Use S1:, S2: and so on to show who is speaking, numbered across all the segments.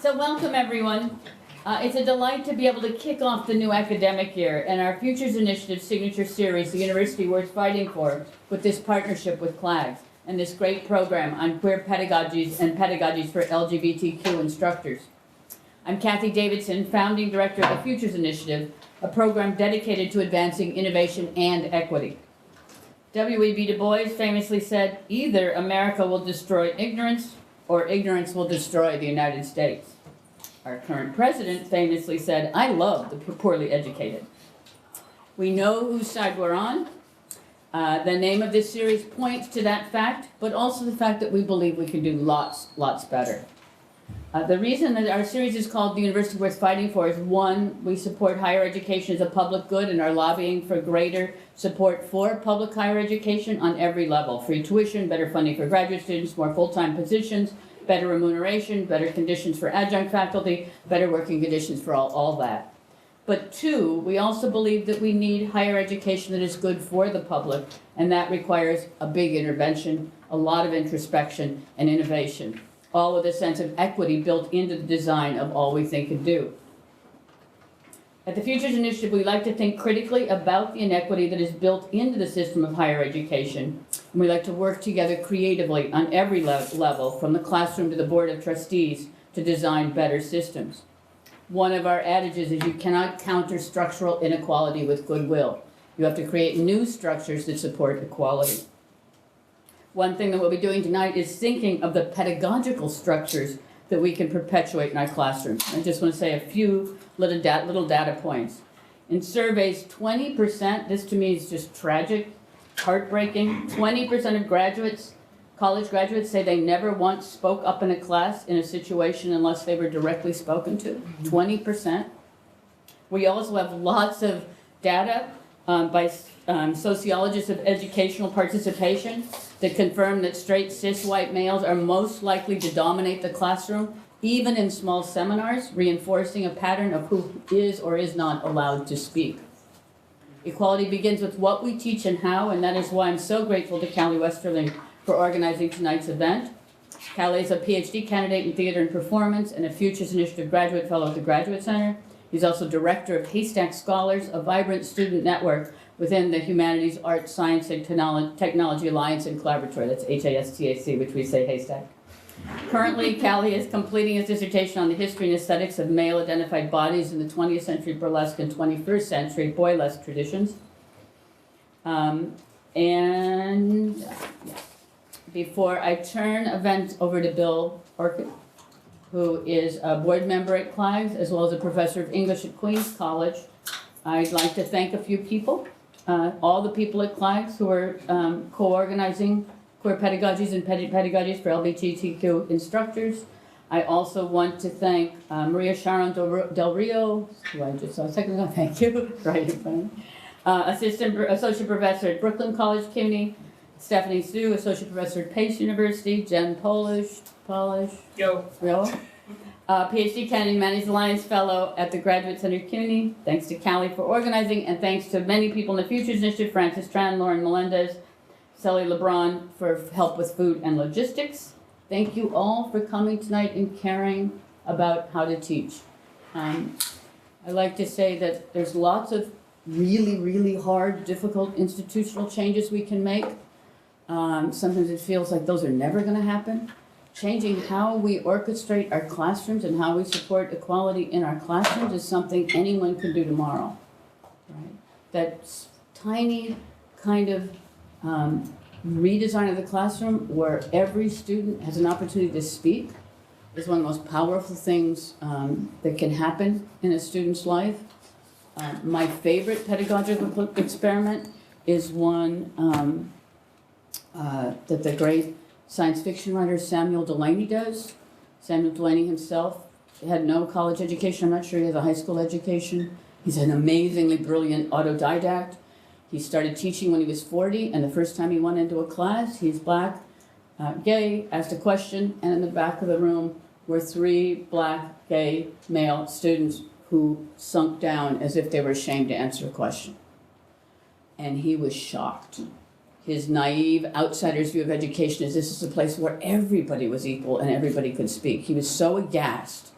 S1: So welcome, everyone. It's a delight to be able to kick off the new academic year and our Futures Initiative signature series, The University Worth Fighting For, with this partnership with CLAG and this great program on queer pedagogies and pedagogies for LGBTQ instructors. I'm Kathy Davidson, founding director of the Futures Initiative, a program dedicated to advancing innovation and equity. W.E.B. Du Bois famously said, either America will destroy ignorance or ignorance will destroy the United States. Our current president famously said, I love the poorly educated. We know whose side we're on. The name of this series points to that fact, but also the fact that we believe we can do lots better. The reason that our series is called The University Worth Fighting For is, one, we support higher education as a public good and are lobbying for greater support for public higher education on every level. Free tuition, better funding for graduate students, more full-time positions, better remuneration, better conditions for adjunct faculty, better working conditions for all that. But two, we also believe that we need higher education that is good for the public, and that requires a big intervention, a lot of introspection and innovation, all with a sense of equity built into the design of all we think and do. At the Futures Initiative, we like to think critically about the inequity that is built into the system of higher education, and we like to work together creatively on every level, from the classroom to the board of trustees, to design better systems. One of our adages is you cannot counter structural inequality with goodwill. You have to create new structures that support equality. One thing that we'll be doing tonight is thinking of the pedagogical structures that we can perpetuate in our classrooms. I just want to say a few little data points. In surveys, 20%, this to me is just tragic, heartbreaking, 20% of graduates, college graduates, say they never once spoke up in a class in a situation unless they were directly spoken to. 20%. We also have lots of data by sociologists of educational participation that confirm that straight cis white males are most likely to dominate the classroom, even in small seminars, reinforcing a pattern of who is or is not allowed to speak. Equality begins with what we teach and how, and that is why I'm so grateful to Callie Westerling for organizing tonight's event. Callie is a PhD candidate in theater and performance and a Futures Initiative graduate fellow at the Graduate Center. He's also director of Haystack Scholars, a vibrant student network within the Humanities, Arts, Science, and Technology Alliance and Collaboratory. That's HASTAC, which we say Haystack. Currently, Callie is completing his dissertation on the history and aesthetics of male-identified bodies in the 20th century burlesque and 21st century boylesque traditions. Before I turn events over to Bill Orcutt, who is a board member at CLAG, as well as a professor of English at Queens College, I'd like to thank a few people. All the people at CLAG who are co-organizing queer pedagogies and pedagogies for LGBTQ instructors. I also want to thank Maria Sharon Del Rio, who I just saw a second ago, thank you, right in front of me. Associate Professor at Brooklyn College CUNY, Stephanie Sue, Associate Professor at Pace University, Jen Polish, Yo. PhD candidate Humanities Alliance Fellow at the Graduate Center CUNY. Thanks to Callie for organizing, and thanks to many people in the Futures Initiative, Francis Tran, Lauren Melendez, Sally LeBron for help with food and logistics. Thank you all for coming tonight and caring about how to teach. I like to say that there's lots of really hard, difficult institutional changes we can make. Sometimes it feels like those are never going to happen. Changing how we orchestrate our classrooms and how we support equality in our classrooms is something anyone can do tomorrow. Right? That tiny kind of redesign of the classroom where every student has an opportunity to speak is one of the most powerful things that can happen in a student's life. My favorite pedagogical experiment is one that the great science fiction writer Samuel Delany does. Samuel Delany himself had no college education. I'm not sure he has a high school education. He's an amazingly brilliant autodidact. He started teaching when he was 40, and the first time he went into a class, he's black, gay, asked a question, and in the back of the room were 3 black, gay, male students who sunk down as if they were ashamed to answer a question. And he was shocked. His naive outsider's view of education is this is a place where everybody was equal and everybody could speak. He was so aghast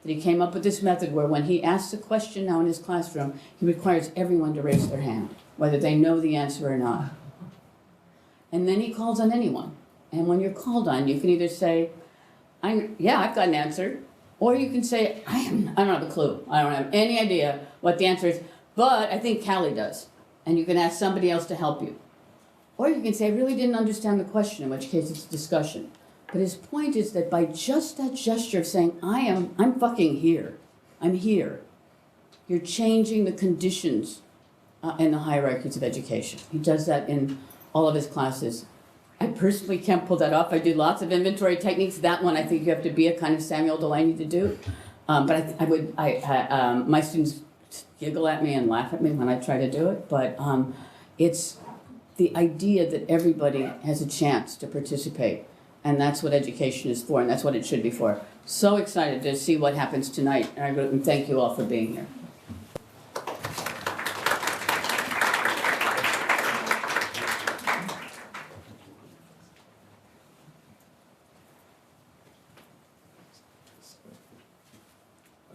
S1: that he came up with this method where when he asks a question now in his classroom, he requires everyone to raise their hand, whether they know the answer or not. And then he calls on anyone. And when you're called on, you can either say, yeah, I've got an answer. Or you can say, I don't have a clue. I don't have any idea what the answer is, but I think Callie does. And you can ask somebody else to help you. Or you can say, I really didn't understand the question, in which case it's a discussion. But his point is that by just that gesture of saying, I'm fucking here. I'm here. You're changing the conditions in the hierarchies of education. He does that in all of his classes. I personally can't pull that off. I do lots of inventory techniques. That one I think you have to be a kind of Samuel Delaney to do. But my students giggle at me and laugh at me when I try to do it. But it's the idea that everybody has a chance to participate. And that's what education is for, and that's what it should be for. So excited to see what happens tonight. And thank you all for being here.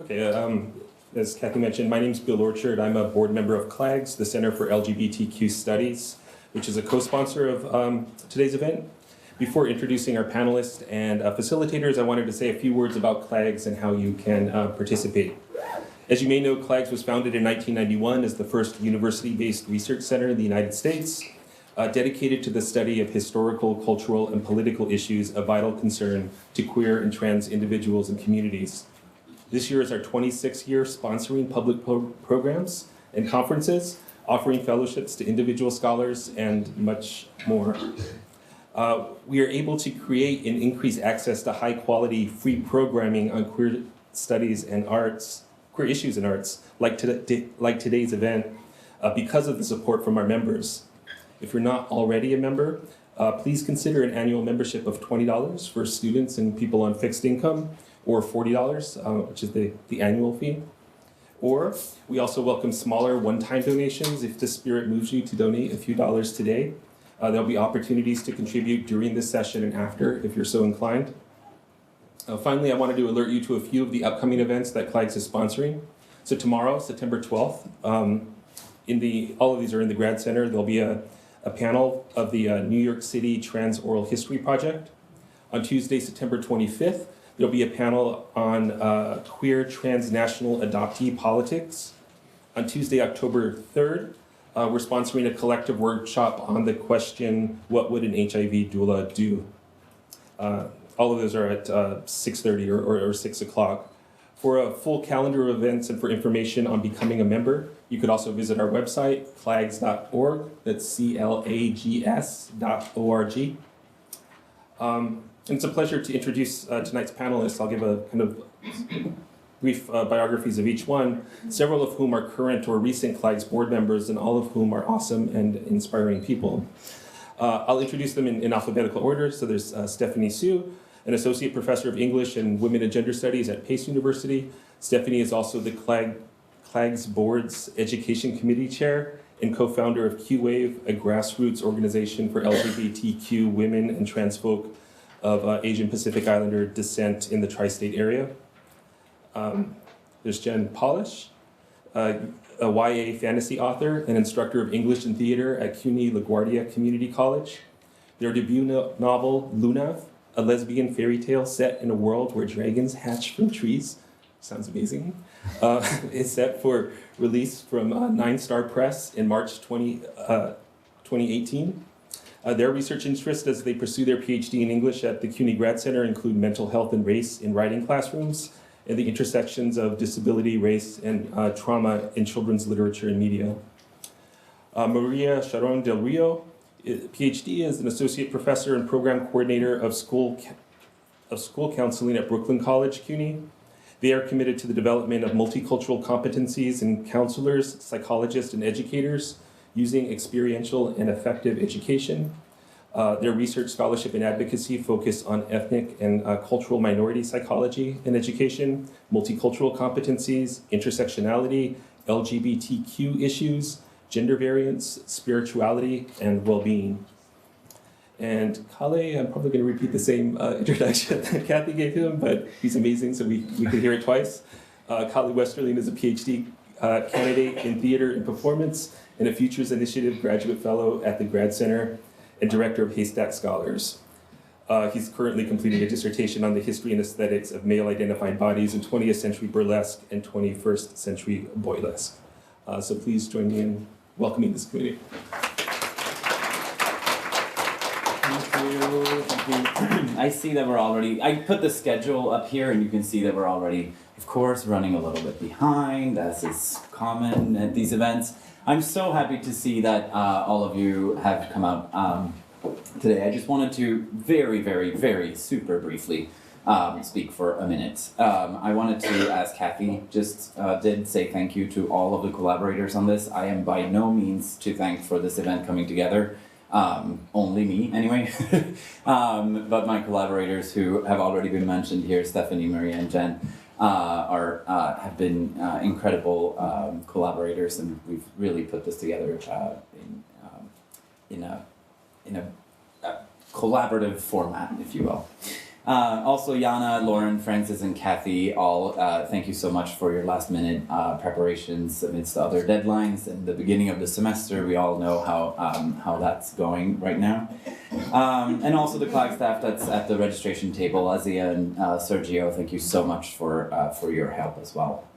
S2: Okay, as Kathy mentioned, my name is Bill Orchard. I'm a board member of CLAGs, the Center for LGBTQ Studies, which is a co-sponsor of today's event. Before introducing our panelists and facilitators, I wanted to say a few words about CLAGs and how you can participate. As you may know, CLAGs was founded in 1991 as the first university-based research center in the United States, dedicated to the study of historical, cultural, and political issues of vital concern to queer and trans individuals and communities. This year is our 26th year sponsoring public programs and conferences, offering fellowships to individual scholars, and much more. We are able to create and increase access to high-quality free programming on queer studies and arts, queer issues in arts, like today's event, because of the support from our members. If you're not already a member, please consider an annual membership of $20 for students and people on fixed income, or $40, which is the annual fee. Or we also welcome smaller one-time donations if the spirit moves you to donate a few dollars today. There'll be opportunities to contribute during this session and after if you're so inclined. Finally, I wanted to alert you to a few of the upcoming events that CLAGs is sponsoring. So tomorrow, September 12th, all of these are in the Grad Center. There'll be a panel of the New York City Trans Oral History Project. On Tuesday, September 25th, there'll be a panel on queer transnational adoptee politics. On Tuesday, October 3rd, we're sponsoring a collective workshop on the question, what would an HIV doula do? All of those are at 6:30 or 6 o'clock. For a full calendar of events and for information on becoming a member, you could also visit our website, clags.org. That's CLAGS.org. And it's a pleasure to introduce tonight's panelists. I'll give a kind of brief biographies of each one, several of whom are current or recent CLAGs board members, and all of whom are awesome and inspiring people. I'll introduce them in alphabetical order. So there's Stephanie Sue, an associate professor of English and Women and Gender Studies at Pace University. Stephanie is also the CLAGs Board's Education Committee Chair and co-founder of QWAVE, a grassroots organization for LGBTQ women and trans folk of Asian Pacific Islander descent in the tri-state area. There's Jen Polish, a YA fantasy author and instructor of English and theater at CUNY LaGuardia Community College. Their debut novel, Lunav, a lesbian fairy tale set in a world where dragons hatch from trees, sounds amazing, is set for release from Nine Star Press in March 2018. Their research interests as they pursue their PhD in English at the CUNY Grad Center include mental health and race in writing classrooms and the intersections of disability, race, and trauma in children's literature and media. Maria Sharon Del Rio, PhD, is an associate professor and program coordinator of school counseling at Brooklyn College, CUNY. They are committed to the development of multicultural competencies in counselors, psychologists, and educators using experiential and effective education. Their research, scholarship, and advocacy focus on ethnic and cultural minority psychology in education, multicultural competencies, intersectionality, LGBTQ issues, gender variance, spirituality, and well-being. And Kale, I'm probably going to repeat the same introduction that Kathy gave him, but he's amazing, so we could hear it twice. Kale Westerling is a PhD candidate in theater and performance and a Futures Initiative graduate fellow at the Grad Center and director of Haystack Scholars. He's currently completing a dissertation on the history and aesthetics of male-identified bodies in 20th century burlesque and 21st century boylesque. So please join me in welcoming this community.
S3: Thank you. I see that we're already, I put the schedule up here and you can see that we're already, of course, running a little bit behind, as is common at these events. I'm so happy to see that all of you have come out today. I just wanted to very super briefly speak for a minute. I wanted to, as Kathy just did, say thank you to all of the collaborators on this. I am by no means to thank for this event coming together. Only me, anyway. But my collaborators who have already been mentioned here, Stephanie, Maria, and Jen, have been incredible collaborators, and we've really put this together in a collaborative format, if you will. Also, Yana, Lauren, Francis, and Kathy, all thank you so much for your last-minute preparations amidst the other deadlines and the beginning of the semester. We all know how that's going right now. And also the CLAG staff that's at the registration table, Azia and Sergio, thank you so much for your help as well.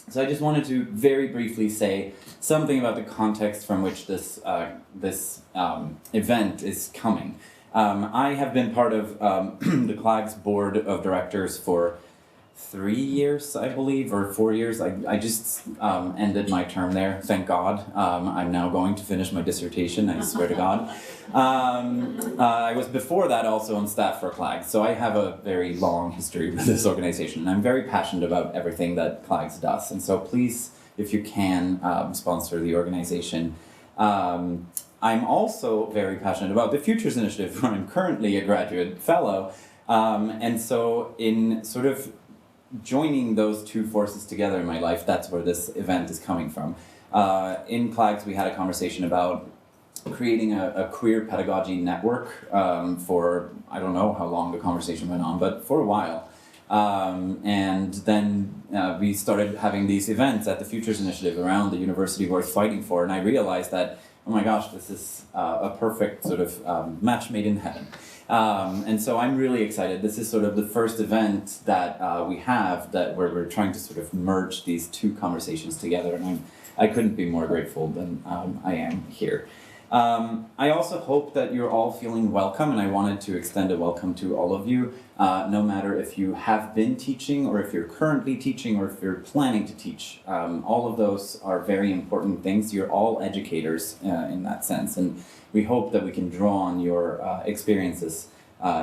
S3: So I just wanted to very briefly say something about the context from which this event is coming. I have been part of the CLAG's board of directors for 3 years, I believe, or 4 years. I just ended my term there, thank God. I'm now going to finish my dissertation, I swear to God. I was before that also on staff for CLAG, so I have a very long history with this organization, and I'm very passionate about everything that CLAG does. And so please, if you can, sponsor the organization. I'm also very passionate about the Futures Initiative, where I'm currently a graduate fellow. And so in sort of joining those two forces together in my life, that's where this event is coming from. In CLAGS, we had a conversation about creating a queer pedagogy network for, I don't know how long the conversation went on, but for a while. And then we started having these events at the Futures Initiative around the university worth fighting for, and I realized that, oh my gosh, this is a perfect sort of match made in heaven. And so I'm really excited. This is sort of the first event that we have where we're trying to sort of merge these two conversations together, and I couldn't be more grateful than I am here. I also hope that you're all feeling welcome, and I wanted to extend a welcome to all of you, no matter if you have been teaching or if you're currently teaching or if you're planning to teach. All of those are very important things. You're all educators in that sense, and we hope that we can draw on your experiences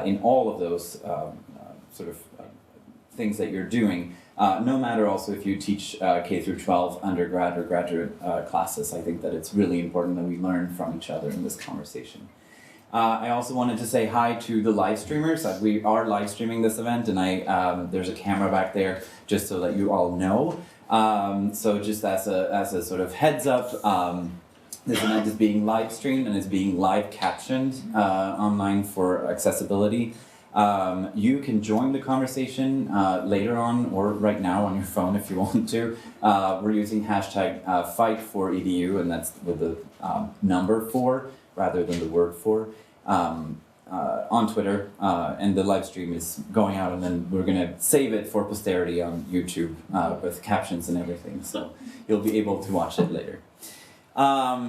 S3: in all of those sort of things that you're doing. No matter also if you teach K through 12 undergrad or graduate classes. I think that it's really important that we learn from each other in this conversation. I also wanted to say hi to the live streamers. We are live streaming this event, and there's a camera back there just so that you all know. So just as a sort of heads up, this event is being live streamed and is being live captioned online for accessibility. You can join the conversation later on or right now on your phone if you want to. We're using hashtag #FightForEDU, and that's with the number 4 rather than the word 4 on Twitter. And the live stream is going out, and then we're going to save it for posterity on YouTube with captions and everything. So you'll be able to watch it later.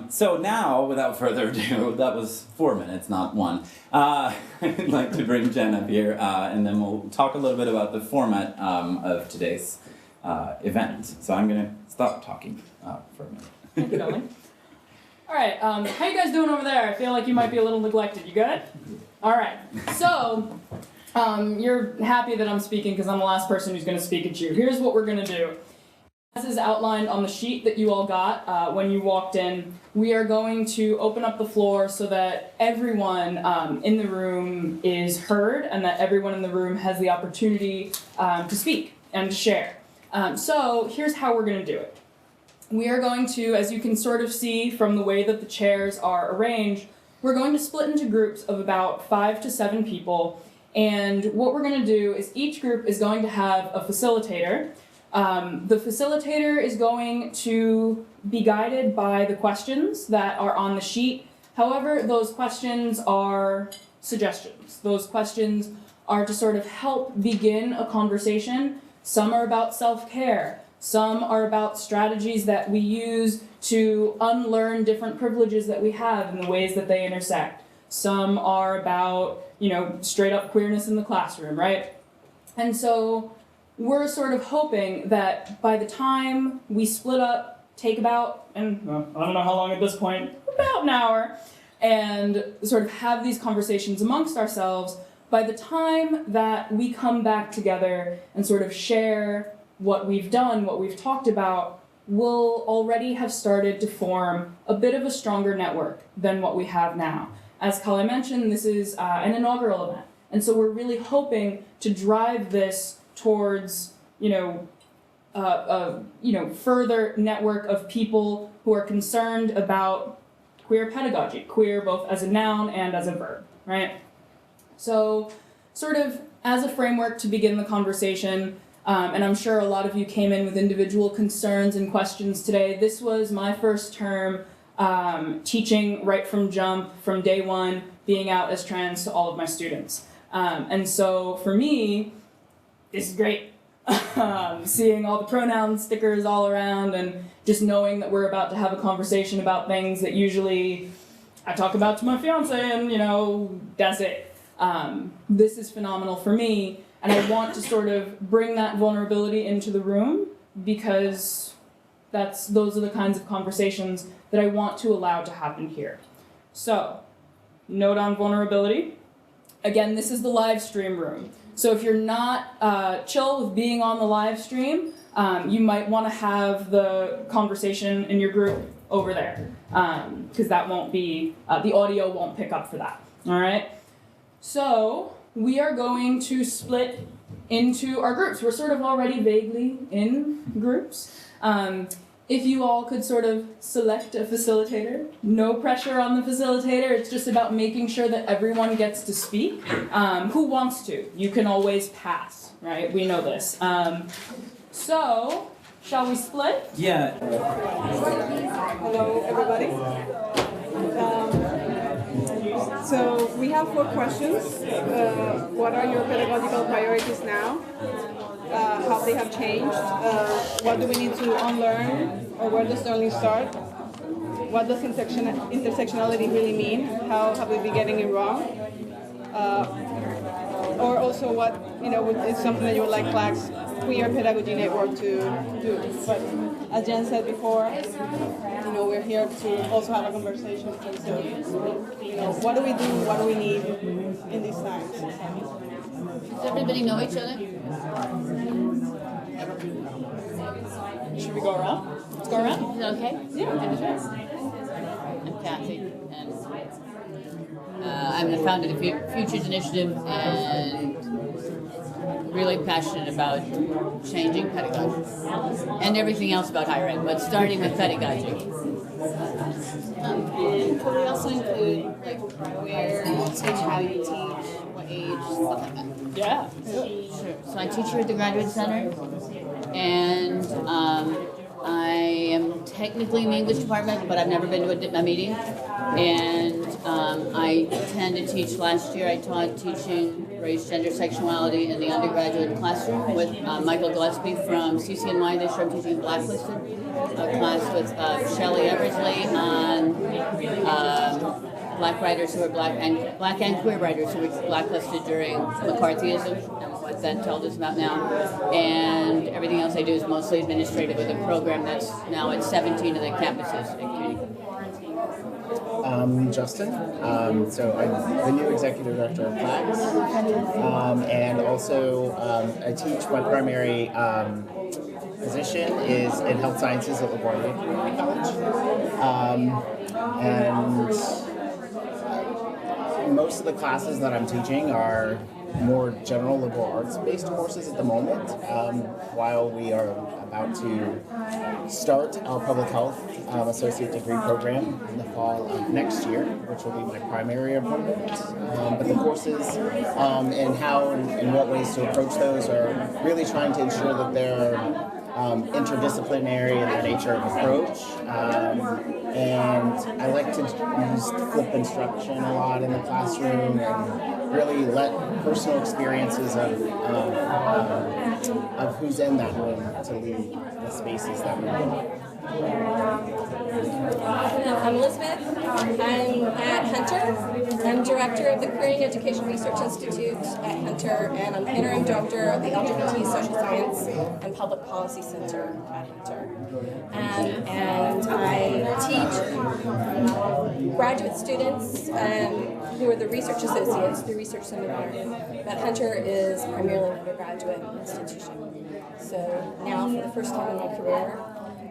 S3: So now, without further ado, that was 4 minutes, not 1. I'd like to bring Jen up here, and then we'll talk a little bit about the format of today's event. So I'm going to stop talking for a minute.
S4: Thank you, darling. All right, how you guys doing over there? I feel like you might be a little neglected. You good? All right, so you're happy that I'm speaking because I'm the last person who's going to speak at you. Here's what we're going to do. As is outlined on the sheet that you all got when you walked in, we are going to open up the floor so that everyone in the room is heard and that everyone in the room has the opportunity to speak and to share. So here's how we're going to do it. We are going to, as you can sort of see from the way that the chairs are arranged, we're going to split into groups of about 5 to 7 people. And what we're going to do is each group is going to have a facilitator. The facilitator is going to be guided by the questions that are on the sheet. However, those questions are suggestions. Those questions are to sort of help begin a conversation. Some are about self-care. Some are about strategies that we use to unlearn different privileges that we have and the ways that they intersect. Some are about, straight up queerness in the classroom, right? And so we're sort of hoping that by the time we split up, take about, and I don't know how long at this point, about an hour, and sort of have these conversations amongst ourselves, by the time that we come back together and sort of share what we've done, what we've talked about, we'll already have started to form a bit of a stronger network than what we have now. As Kale mentioned, this is an inaugural event, and so we're really hoping to drive this towards, further network of people who are concerned about queer pedagogy, queer both as a noun and as a verb, right? So, sort of as a framework to begin the conversation, and I'm sure a lot of you came in with individual concerns and questions today. This was my first term teaching right from jump, from day one, being out as trans to all of my students. And so for me, this is great. Seeing all the pronoun stickers all around and just knowing that we're about to have a conversation about things that usually I talk about to my fiance and, that's it. This is phenomenal for me. And I want to sort of bring that vulnerability into the room because those are the kinds of conversations that I want to allow to happen here. So, note on vulnerability. Again, this is the live stream room. So if you're not chill with being on the live stream, you might want to have the conversation in your group over there because that won't be, the audio won't pick up for that. All right? So we are going to split into our groups. We're sort of already vaguely in groups. If you all could sort of select a facilitator, no pressure on the facilitator, it's just about making sure that everyone gets to speak. Who wants to? You can always pass, right? We know this. So, shall we split?
S3: Yeah.
S5: Hello, everybody. So we have 4 questions. What are your pedagogical priorities now? How they have changed? What do we need to unlearn? Or where does learning start? What does intersectionality really mean? How have we been getting it wrong? Or also what, is something that you would like CLAG's Queer Pedagogy Network to do. But as Jen said before, we're here to also have a conversation in terms of, what do we do, what do we need in these times?
S1: Does everybody know each other?
S4: Should we go around? Let's go around.
S1: Is that okay?
S5: Yeah.
S1: I'm Kathy, and I'm the founder of the Futures Initiative, and really passionate about changing pedagogy and everything else about higher ed, but starting with pedagogy.
S6: And could we also include where you teach, how you teach, what age, stuff like that?
S4: Yeah.
S1: Sure. So I teach here at the Graduate Center, and I am technically in the English department, but I've never been to a meeting. And I tend to teach. Last year I taught teaching race, gender, sexuality in the undergraduate classroom with Michael Gillespie from CCNY. This year I'm teaching Blacklisted, a class with Shelley Eversley on black writers who are black and queer writers who were blacklisted during McCarthyism and what that tells us about now. And everything else I do is mostly administrative with a program that's now at 17 of the campuses at community.
S7: Justin. So I'm the new executive director of CLAG, and also I teach. My primary position is in health sciences at LaGuardia Community College, and most of the classes that I'm teaching are more general liberal arts-based courses at the moment, while we are about to start our public health associate degree program in the fall of next year, which will be my primary appointment. But the courses and how and what ways to approach those are really trying to ensure that they're interdisciplinary in their nature of approach. And I like to use flip instruction a lot in the classroom and really let personal experiences of who's in that room to lead the spaces that we're in.
S8: I'm Elizabeth. I'm at Hunter. I'm director of the Career Education Research Institute at Hunter, and I'm interim director of the LGBT Social Science and Public Policy Center at Hunter. And I teach graduate students who are the research associates, the research seminar. But Hunter is primarily an undergraduate institution. So now, for the first time in my career,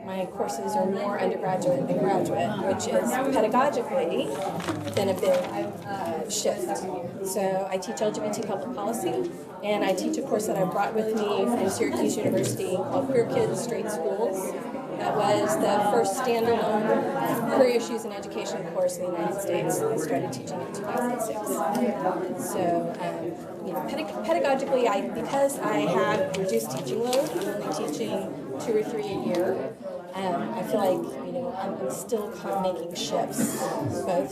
S8: my courses are more undergraduate than graduate, which is pedagogically been a big shift. So I teach LGBT public policy, and I teach a course that I brought with me from Syracuse University called Queer Kids, Straight Schools. That was the first standalone queer issues in education course in the United States. I started teaching in 2006. So, pedagogically, because I have reduced teaching load, I'm only teaching 2 or 3 a year. I feel like I'm still kind of making shifts, both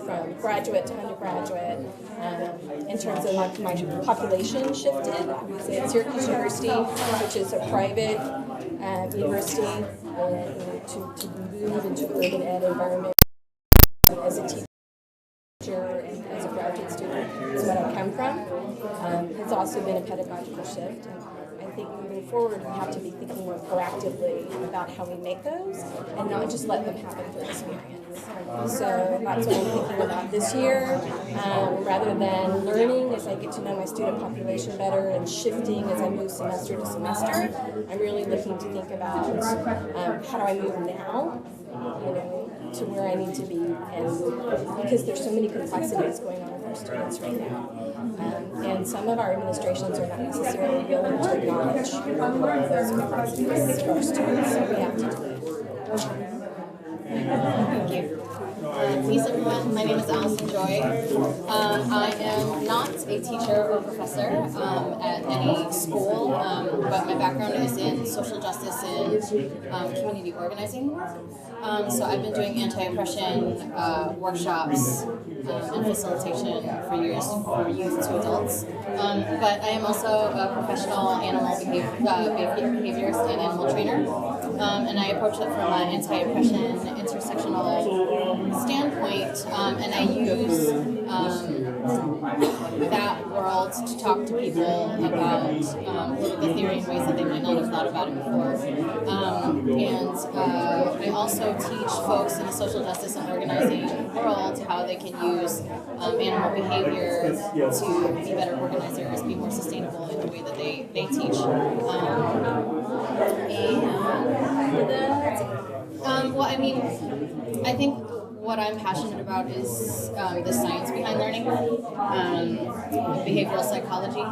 S8: from graduate to undergraduate. In terms of my population shifted, I was at Syracuse University, which is a private university, to move into an urban ed environment as a teacher and as a graduate student is what I come from. It's also been a pedagogical shift. I think moving forward, we have to be thinking more proactively about how we make those and not just let them happen through experience. So that's what I'm thinking about this year. Rather than learning as I get to know my student population better and shifting as I move semester to semester, I'm really looking to think about how do I move now, to where I need to be, and because there's so many complexities going on with our students right now. And some of our administrations are not necessarily willing to acknowledge those complexities for our students, so we have to do it.
S6: Thank you. Peace, everyone. My name is Allison Joy. I am not a teacher or professor at any school, but my background is in social justice and community organizing work. So I've been doing anti-oppression workshops and facilitation for years for youth to adults. But I am also a professional animal behaviorist and animal trainer. And I approach it from an anti-oppression, intersectional standpoint, and I use that world to talk to people about political theory in ways that they might not have thought about it before. And I also teach folks in the social justice and organizing world how they can use animal behavior to be better organizers, be more sustainable in the way that they teach. I think what I'm passionate about is the science behind learning, behavioral psychology.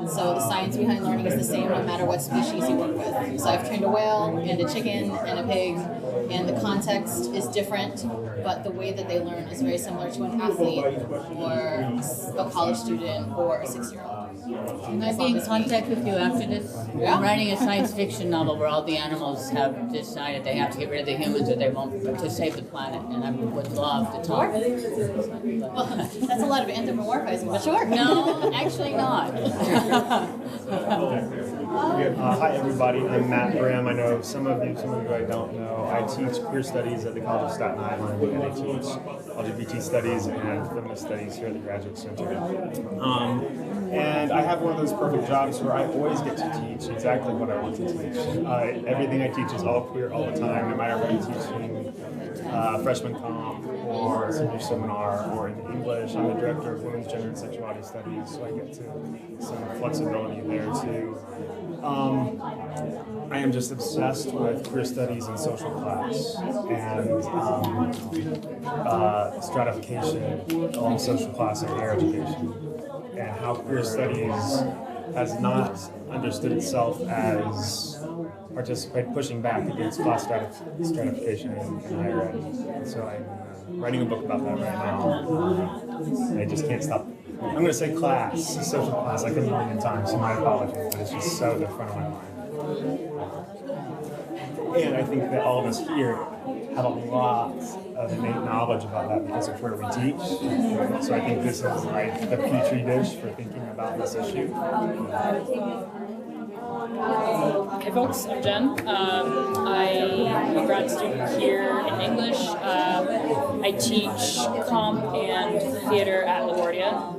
S6: So the science behind learning is the same no matter what species you work with. So I've trained a whale and a chicken and a pig, and the context is different, but the way that they learn is very similar to an athlete or a college student or a 6-year-old.
S1: Can I be in contact with you after this?
S6: Yeah.
S1: I'm writing a science fiction novel where all the animals have decided they have to get rid of the humans or they won't to save the planet, and I would love to talk.
S6: Well, that's a lot of anthropomorphizing, but sure.
S1: No, actually not.
S9: Hi everybody, I'm Matt Brim. I know some of you I don't know. I teach queer studies at the College of Staten Island, and I teach LGBT studies and feminist studies here at the Graduate Center. And I have one of those perfect jobs where I always get to teach exactly what I want to teach. Everything I teach is all queer all the time, no matter if I'm teaching freshman comp or senior seminar or in English. I'm the director of women's gender and sexuality studies, so I get to some flexibility there too. I am just obsessed with queer studies and social class and stratification along social class and higher education, and how queer studies has not understood itself as pushing back against class stratification in higher ed. And so I'm writing a book about that right now. I just can't stop. I'm going to say class, social class, like a million times, so my apologies, but it's just so at the front of my mind. And I think that all of us here have a lot of innate knowledge about that because of where we teach. So I think this is like the petri dish for thinking about this issue.
S4: Hey folks, I'm Jen. I'm a grad student here in English. I teach comp and theater at LaGuardia.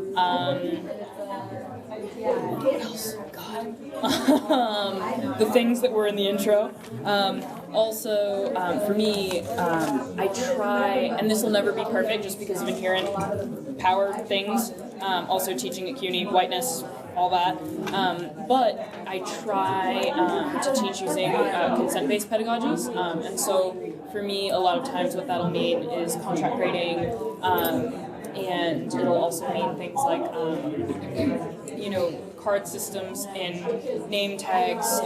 S4: What else? God. The things that were in the intro. Also, for me, I try, and this will never be perfect just because of inherent power things. Also teaching at CUNY, whiteness, all that. But I try to teach using consent-based pedagogies. And so for me, a lot of times what that'll mean is contract grading, and it'll also mean things like, card systems and name tags,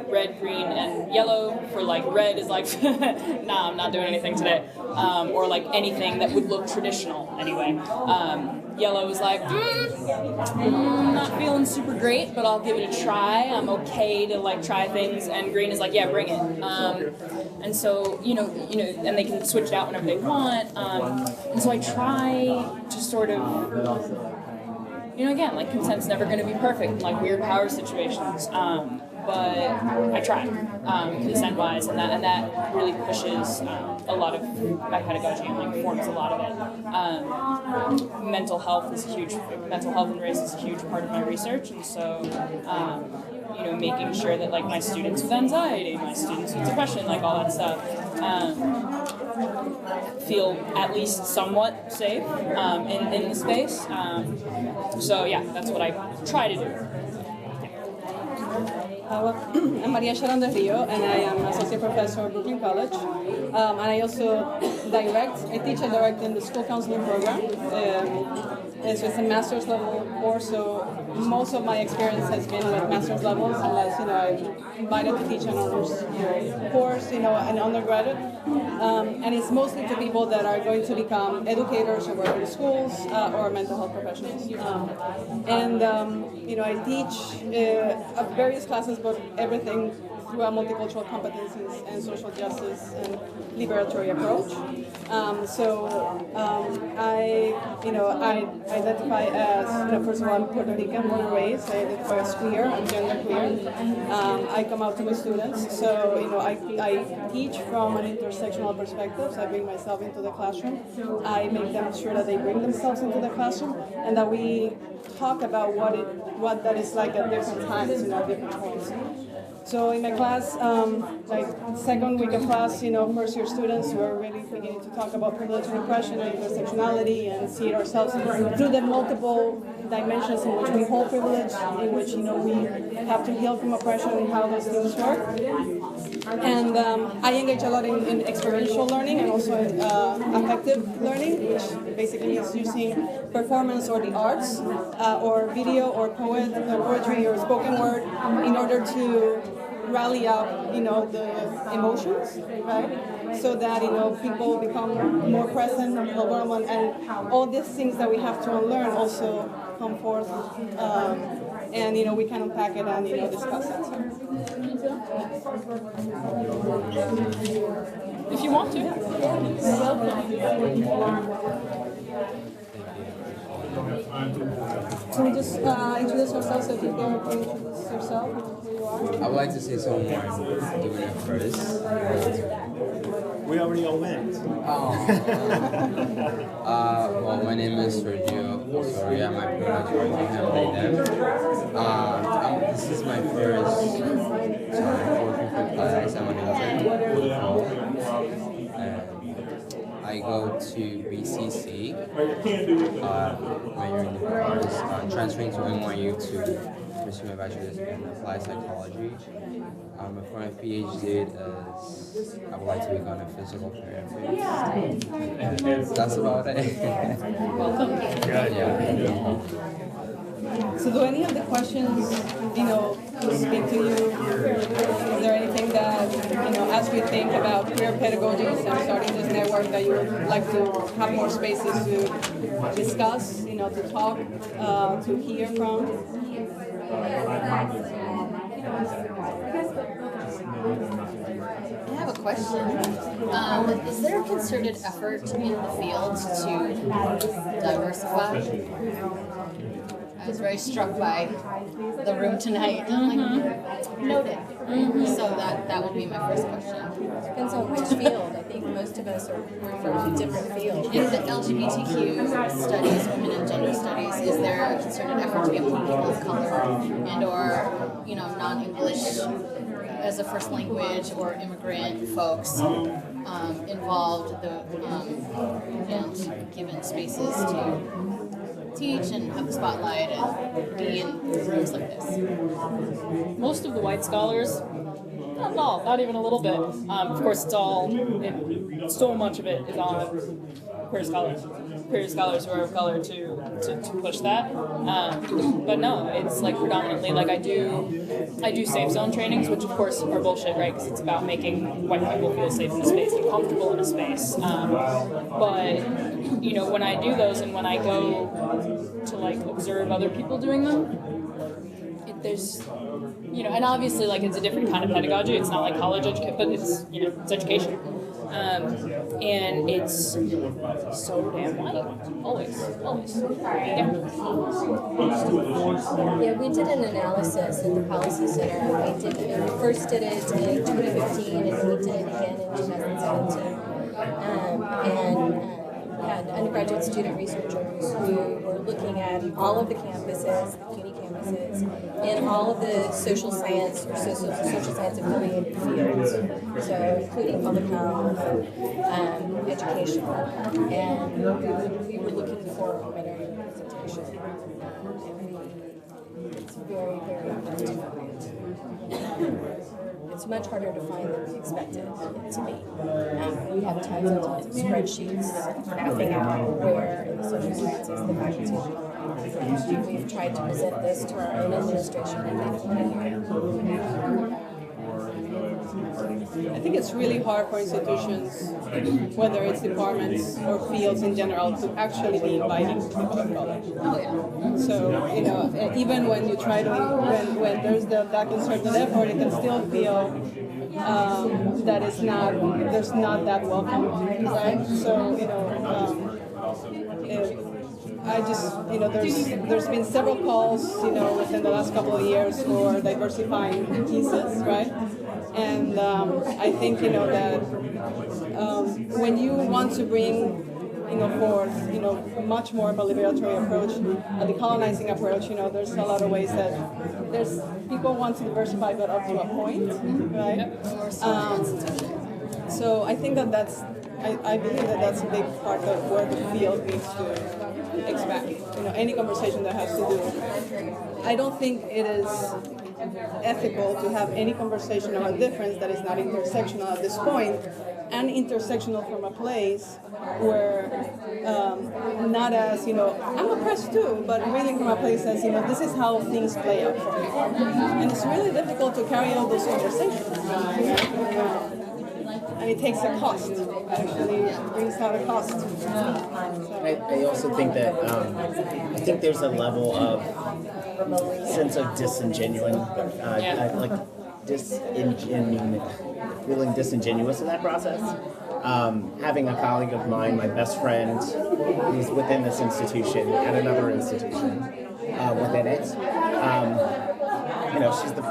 S4: red, green, and yellow. For like red is like, nah, I'm not doing anything today. Or like anything that would look traditional anyway. Yellow is like, not feeling super great, but I'll give it a try. I'm okay to like try things. And green is like, yeah, bring it. And so, and they can switch it out whenever they want. And so I try to sort of, again, like consent's never going to be perfect in like weird power situations. But I try consent-wise, and that really pushes a lot of my pedagogy and like forms a lot of it. Mental health and race is a huge part of my research, and so making sure that like my students with anxiety, my students with depression, like all that stuff, feel at least somewhat safe in the space. So yeah, that's what I try to do.
S5: I'm Maria Sharon del Rio, and I am associate professor at Brooklyn College. And I also teach and direct in the school counseling program. And so it's a master's level course, so most of my experience has been with master's levels, unless, I'm invited to teach an honors course, an undergraduate. And it's mostly to people that are going to become educators or work in schools or mental health professionals. I teach various classes, but everything through our multicultural competencies and social justice and liberatory approach. I identify as, first of all, I'm Puerto Rican, born and raised. I identify as queer, I'm genderqueer. I come out to my students, so I teach from an intersectional perspective. So I bring myself into the classroom. I make them sure that they bring themselves into the classroom, and that we talk about what that is like at different times, different points. So in my class, second week of class, first year students, we're really beginning to talk about privilege and oppression and intersectionality and see it ourselves through the multiple dimensions in which we hold privilege, in which, we have to heal from oppression and how those things work. And I engage a lot in experiential learning and also affective learning, which basically is using performance or the arts or video or poetry or spoken word in order to rally up, the emotions, right? So that, people become more present and more vulnerable, and all these things that we have to unlearn also come forth, and, we can unpack it and, discuss it.
S4: If you want to.
S5: Can we just introduce ourselves so if you can introduce yourself, who you are?
S10: I would like to say so more doing it first.
S9: We already all went.
S10: Well, my name is Sergio. Sorry, I'm my pronouns right now. This is my first time working for class. I'm an intern. I go to BCC, majoring in the arts, transferring to NYU to pursue my bachelor's in applied psychology. For my PhD, I would like to become a physical therapist. And that's about it.
S4: Welcome.
S10: Yeah.
S5: So do any of the questions, speak to you? Is there anything that, as we think about queer pedagogies and starting this network that you would like to have more spaces to discuss, to talk, to hear from?
S6: I have a question. Is there a concerted effort in the field to diversify? I was very struck by the room tonight. Noted. So that would be my first question.
S8: Depends on which field. I think most of us are from different fields.
S6: In the LGBTQ studies, women and gender studies, is there a concerted effort to get more people of color and or non-English as a first language or immigrant folks involved and given spaces to teach and have the spotlight and be in rooms like this?
S4: Most of the white scholars, not at all, not even a little bit. Of course, so much of it is on queer scholars who are of color to push that. But no, it's like predominantly like I do safe zone trainings, which of course are bullshit, right? Because it's about making white people feel safe in a space and comfortable in a space. But when I do those and when I go to like observe other people doing them, there's and obviously like it's a different kind of pedagogy. It's not like college education, but it's it's education. And it's so damn white. Always.
S8: Yeah, we did an analysis at the Policy Center. We first did it in 2015 and we did it again in 2017. We had undergraduate student researchers who were looking at all of the campuses, the CUNY campuses, in all of the social science or social science affiliated fields, so including public health, education, and we were looking for minority representation. It's very, very hard to find. It's much harder to find than we expected it to be. We have tons and tons of spreadsheets mapping out where in the social sciences the faculty is going. We've tried to present this to our own administration and they don't want to hear.
S5: I think it's really hard for institutions, whether it's departments or fields in general, to actually be inviting people of color. So, even when you try to, when there's that concerted effort, it can still feel that there's not that welcome, right? So, I just, there's been several calls, within the last couple of years for diversifying pieces, right? And I think, that when you want to bring, forth, much more of a liberatory approach, a decolonizing approach, there's a lot of ways that people want to diversify, but up to a point, right? So I think I believe that's a big part of where the field needs to expand. Any conversation that has to do. I don't think it is ethical to have any conversation about difference that is not intersectional at this point, and intersectional from a place where not as, I'm oppressed too, but really from a place as, this is how things play out for me. And it's really difficult to carry out those conversations. And it takes a cost. It actually brings out a cost.
S7: I also think that I think there's a level of sense of feeling disingenuous in that process. Having a colleague of mine, my best friend, who's within this institution, at another institution within it, she's the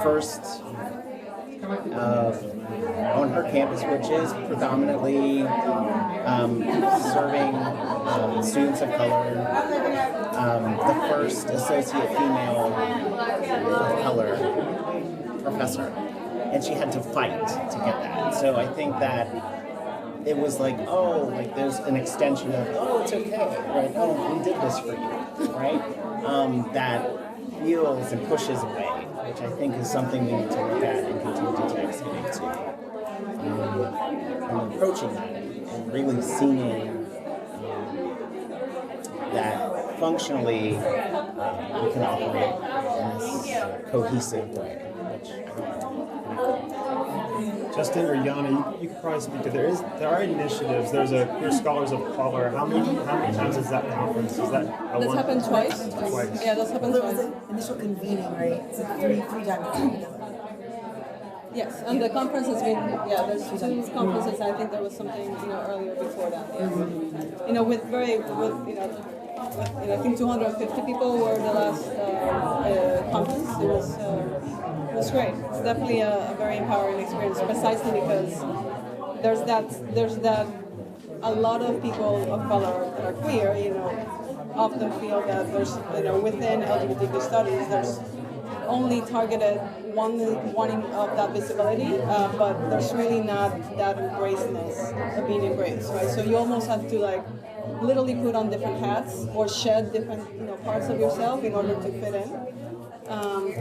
S7: first on her campus, which is predominantly serving students of color, the first associate female of color professor, and she had to fight to get that. So I think that it was there's an extension of, it's okay, right? Oh, we did this for you, right? That feels and pushes away, which I think is something we need to look at and continue to take steps to. And approaching that and really seeing that functionally we can operate in this cohesive way.
S9: Justin or Yana, you could probably speak to. There are initiatives. There's a Queer Scholars of Color. How many times is that conference? Is that
S5: That's happened twice.
S9: Twice.
S5: Yeah, that's happened
S11: Well, there was
S5: twice.
S11: an initial convening, right? It's like three times.
S5: Yes, and the conference has been, there's two conferences. I think there was something, earlier before that. Yeah. With I think 250 people were the last conference. It was great. It's definitely a very empowering experience, precisely because there's that a lot of people of color that are queer, often feel that there's, within LGBTQ studies, there's only targeted one of that visibility, but there's really not that embraceness of being embraced, right? So you almost have to literally put on different hats or shed different parts of yourself in order to fit in.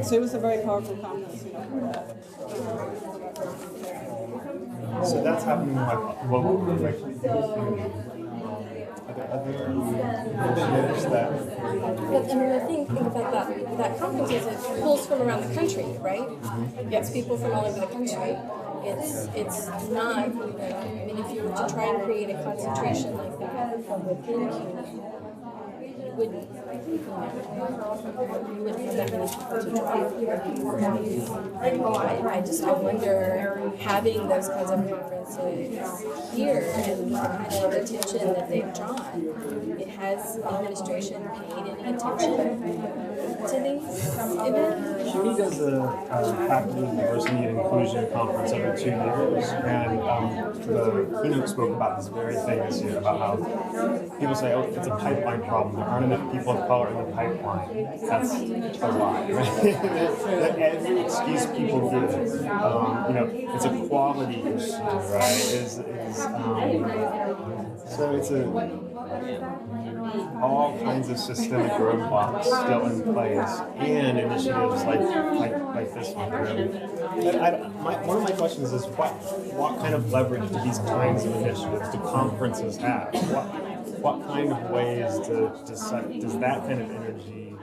S5: So it was a very powerful conference, for that.
S9: So that's happening locally, right? Are there initiatives that?
S8: But I think about that conference is it pulls from around the country, right? It's people from all over the country. It's not, if you were to try and create a concentration like that from within community, you wouldn't have that many people to drive. I wonder, having those kinds of conferences here and the kind of attention that they've drawn, has administration paid any attention to these events?
S9: She does a faculty diversity and inclusion conference every 2 years, and the keynote spoke about this very thing this year, about how people say, oh, it's a pipeline problem. There aren't enough people of color in the pipeline. That's a lie, right? That every excuse people give, it's a quality issue, right? So it's all kinds of systemic roadblocks still in place, and initiatives like this one. One of my questions is what kind of leverage do these kinds of initiatives, do conferences have? What kind of ways does that kind of energy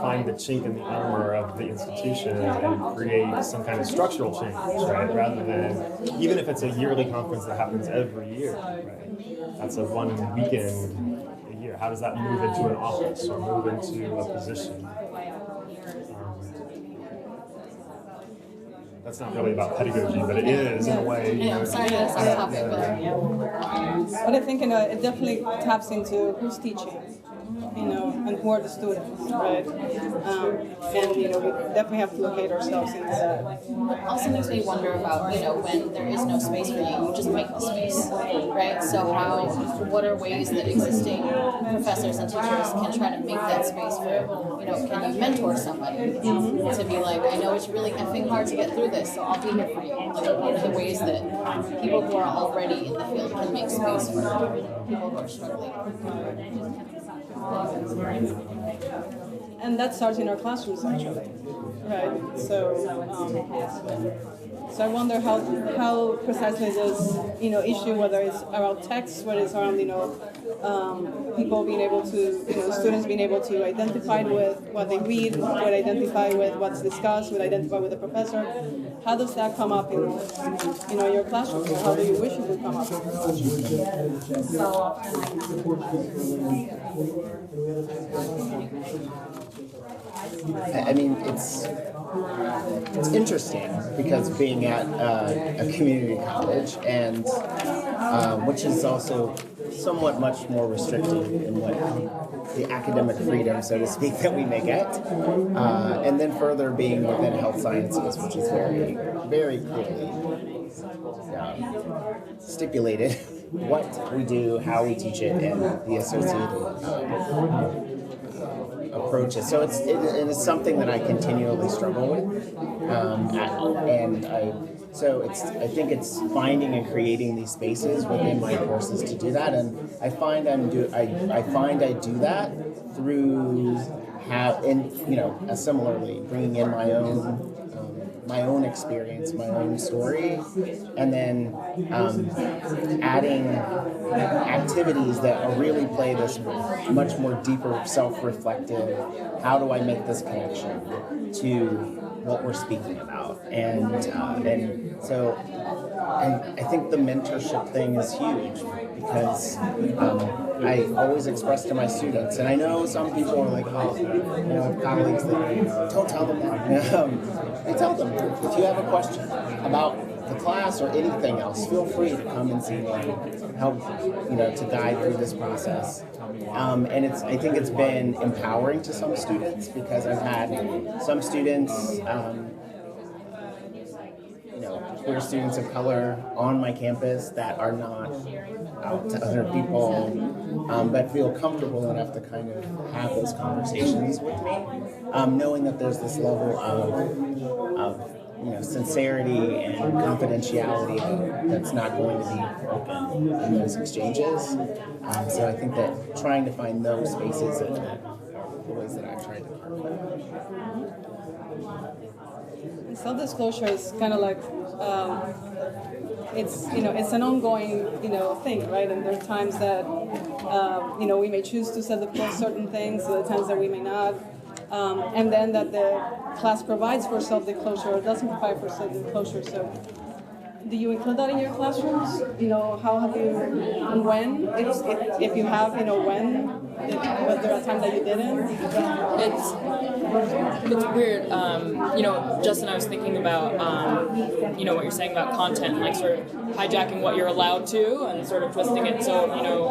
S9: find the chink in the armor of the institution and create some kind of structural change, right? Rather than, even if it's a yearly conference that happens every year, right? That's a one weekend a year. How does that move into an office or move into a position? That's not really about pedagogy, but it is in a way.
S6: Sorry, that's off topic, but
S5: I think it definitely taps into who's teaching, and who are the students, right? And we definitely have to locate ourselves into that.
S6: it also makes me wonder about, when there is no space for you, you just make the space, right? So what are ways that existing professors and teachers can try to make that space for, can you mentor somebody to be like, I know it's really effing hard to get through this, so I'll be here for you. Like, what are the ways that people who are already in the field can make space for people who are struggling?
S5: And that starts in our classrooms, actually, right? So I wonder how precisely this issue, whether it's around text, whether it's around people being able to students being able to identify with what they read, would identify with what's discussed, would identify with the professor. How does that come up in your classroom? How do you wish it would come up?
S7: I mean, it's interesting because being at a community college, and which is also somewhat much more restricted in what the academic freedom, so to speak, that we may get, and then further being within health sciences, which is very, very clearly stipulated what we do, how we teach it, and the associated approaches. So it is something that I continually struggle with, I think it's finding and creating these spaces within my courses to do that, and I find I do that through have, and similarly bringing in my own experience, my own story, and then adding activities that really play this much more deeper, self-reflective, how do I make this connection to what we're speaking about? And so I think the mentorship thing is huge because I always express to my students, and I know some people are like, colleagues that don't tell them that. I tell them, if you have a question about the class or anything else, feel free to come and see me, help, to guide through this process. And I think it's been empowering to some students because I've had some students, queer students of color on my campus that are not out to other people, but feel comfortable enough to kind of have those conversations with me, knowing that there's this level of sincerity and confidentiality that's not going to be broken in those exchanges. So I think that trying to find those spaces are the ways that I've tried to carve that.
S5: Self-disclosure is kind of like it's an ongoing thing, right? And there are times that we may choose to self-disclose certain things, there are times that we may not. And then that the class provides for self-disclosure or doesn't provide for self-disclosure. So do you include that in your classrooms? How have you, and when? If you have, when? Was there a time that you didn't?
S4: It's weird. Justin, I was thinking about, what you're saying about content, like sort of hijacking what you're allowed to and sort of twisting it. So,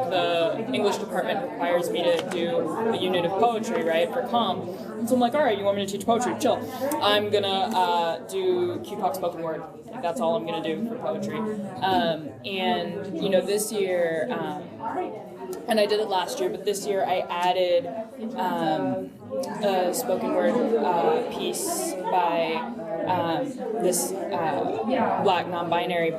S4: the English department requires me to do a unit of poetry, right, for comp. And so I'm like, all right, you want me to teach poetry? Chill. I'm gonna do QPOC spoken word. Like, that's all I'm gonna do for poetry. This year, and I did it last year, but this year I added a spoken word piece by this black non-binary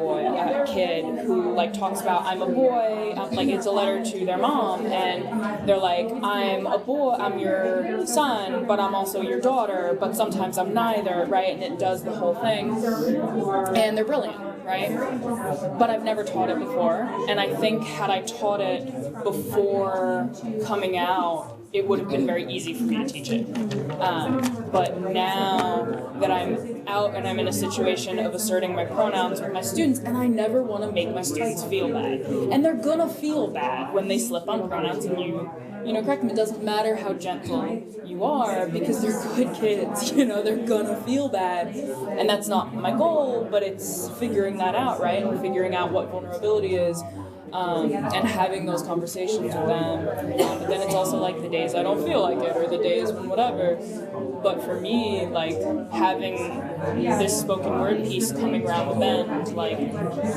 S4: kid who talks about, I'm a boy, it's a letter to their mom, and they're like, I'm a boy, I'm your son, but I'm also your daughter, but sometimes I'm neither, right? And it does the whole thing, and they're brilliant, right? But I've never taught it before, and I think had I taught it before coming out, it would have been very easy for me to teach it. But now that I'm out and I'm in a situation of asserting my pronouns with my students, and I never want to make my students feel bad. And they're gonna feel bad when they slip on pronouns and you correct them. It doesn't matter how gentle you are because they're good kids, they're gonna feel bad. And that's not my goal, but it's figuring that out, right? And figuring out what vulnerability is. And having those conversations with them. But then it's also the days I don't feel like it, or the days when whatever. But for me, having this spoken word piece coming around the bend,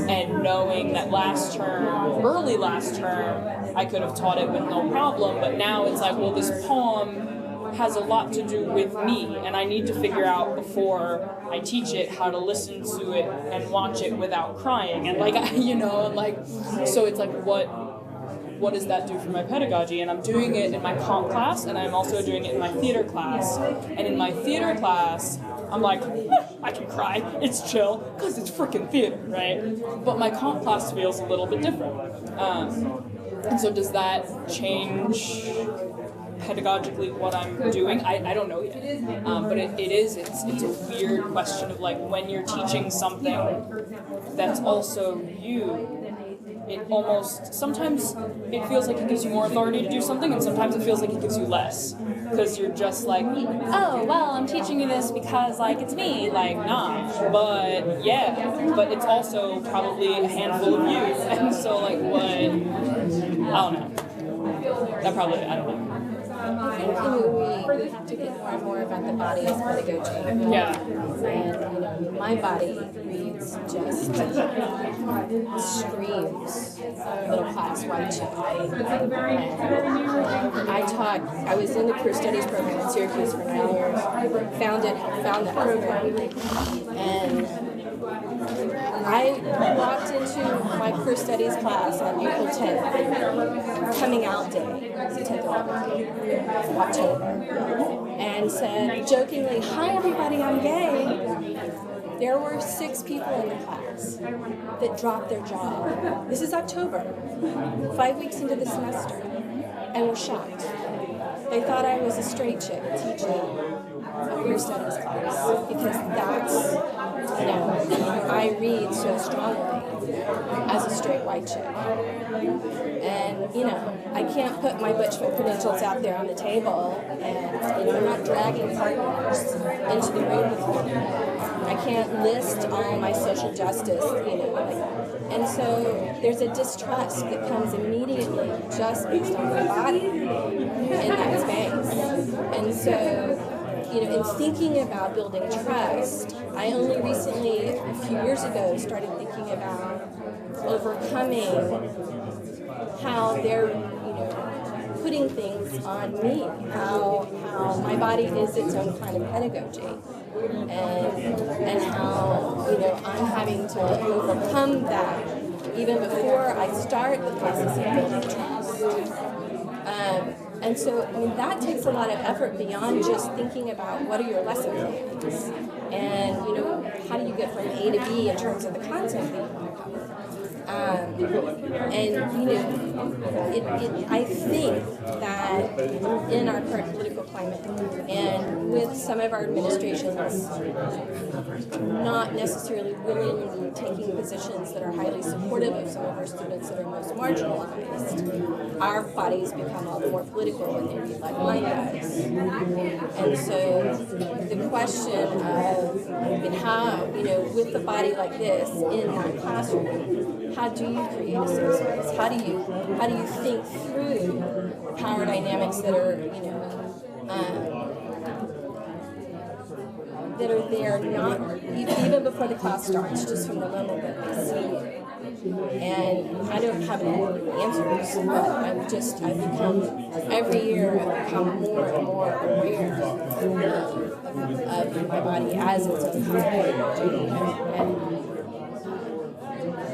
S4: and knowing that early last term, I could have taught it with no problem, but now it's this poem has a lot to do with me, and I need to figure out before I teach it how to listen to it and watch it without crying, and so it's what does that do for my pedagogy? And I'm doing it in my comp class, and I'm also doing it in my theater class. And in my theater class, I'm like, I can cry, it's chill, because it's freaking theater, right? But my comp class feels a little bit different. And so does that change pedagogically what I'm doing? I don't know yet, but it's a weird question of when you're teaching something that's also you, it almost, sometimes it feels like it gives you more authority to do something, and sometimes it feels like it gives you less, because you're just oh, well, I'm teaching you this because it's me, nah, but yeah, but it's also probably a handful of you, and so what, I don't know, I don't know.
S8: I think we have to get more and more about the body as pedagogy.
S4: Yeah.
S8: And my body reads just screams middle class white child. I was in the queer studies program at Syracuse for 9 years. Found that program, and I walked into my queer studies class on April 10th, coming out day, it's the 10th of October, and said jokingly, "Hi everybody, I'm gay." There were 6 people in the class that dropped their jaw. This is October, 5 weeks into the semester, and were shocked. They thought I was a straight chick teaching a queer studies class because that's, I read so strongly as a straight white chick. And, I can't put my butchman credentials out there on the table and, I'm not dragging partners into the room with me. I can't list all my social justice, and so there's a distrust that comes immediately just based on my body in that space. And so, in thinking about building trust, I only recently, a few years ago, started thinking about overcoming how they're, putting things on me, how my body is its own kind of pedagogy, and how, I'm having to overcome that even before I start the process of building trust. And so, that takes a lot of effort beyond just thinking about what are your lesson plans and, how do you get from A to B in terms of the content that you want to cover. I think that in our current political climate and with some of our administrations not necessarily willingly taking positions that are highly supportive of some of our students that are most marginalized, our bodies become all the more political when they read like mine does. And so the question of how, with a body like this in that classroom, how do you create a safe space? How do you think through the power dynamics that are, that are there not even before the class starts, just from the moment that they see you. And I don't have any answers, but I've become, every year I've become more and more aware of my body as its own kind of pedagogy and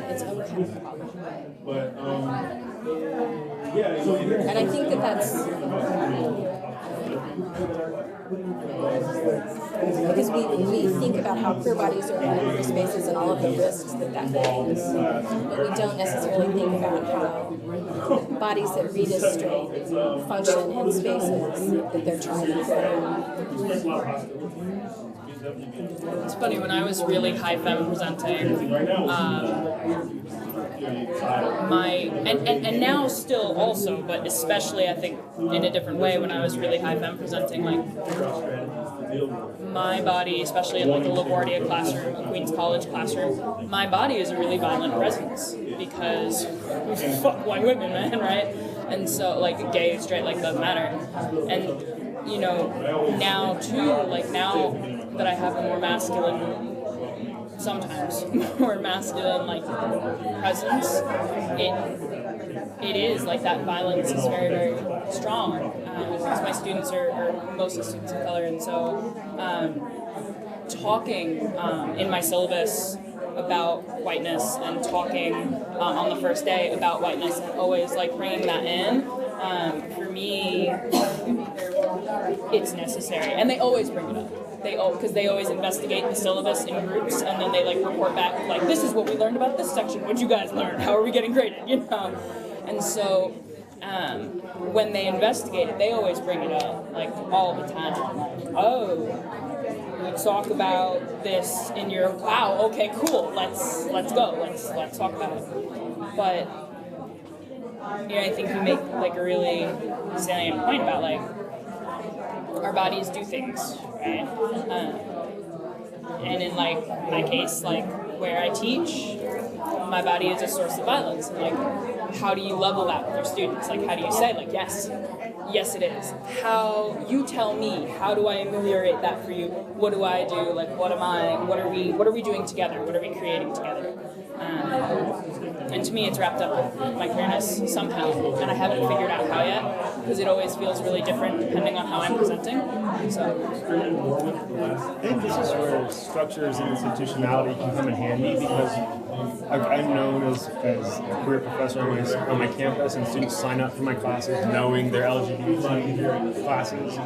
S8: its own kind of problem. And I think that's because we think about how queer bodies are in queer spaces and all of the risks that brings, but we don't necessarily think about how bodies that read as straight function in spaces that they're trying to create.
S4: It's funny, when I was really high femme presenting, and now still also, but especially I think in a different way, when I was really high femme presenting, my body, especially in a LaGuardia classroom, a Queens College classroom, my body is a really violent presence because fuck white women, man, right? And so gay, straight, doesn't matter. And now too, now that I have a more masculine, sometimes more masculine presence, it is that violence is very, very strong. Because my students are mostly students of color, and so talking in my syllabus about whiteness and talking on the first day about whiteness and always bringing that in, for me, it's necessary. And they always bring it up. Because they always investigate the syllabus in groups, and then they report back this is what we learned about this section. What'd you guys learn? How are we getting graded? And so when they investigate it, they always bring it up all the time. You talk about this in your okay, cool. Let's go. Let's talk about it. But I think you make a really salient point about our bodies do things, right? And in my case, where I teach, my body is a source of violence. And how do you level that with your students? How do you say yes it is. How you tell me, how do I ameliorate that for you? What do I do? What are we doing together? What are we creating together? And to me, it's wrapped up in my queerness somehow, and I haven't figured out how yet, because it always feels really different depending on how I'm presenting. So,
S9: I think this is where structures and institutionality can come in handy, because I'm known as a queer professor on my campus, and students sign up for my classes knowing they're LGBT classes.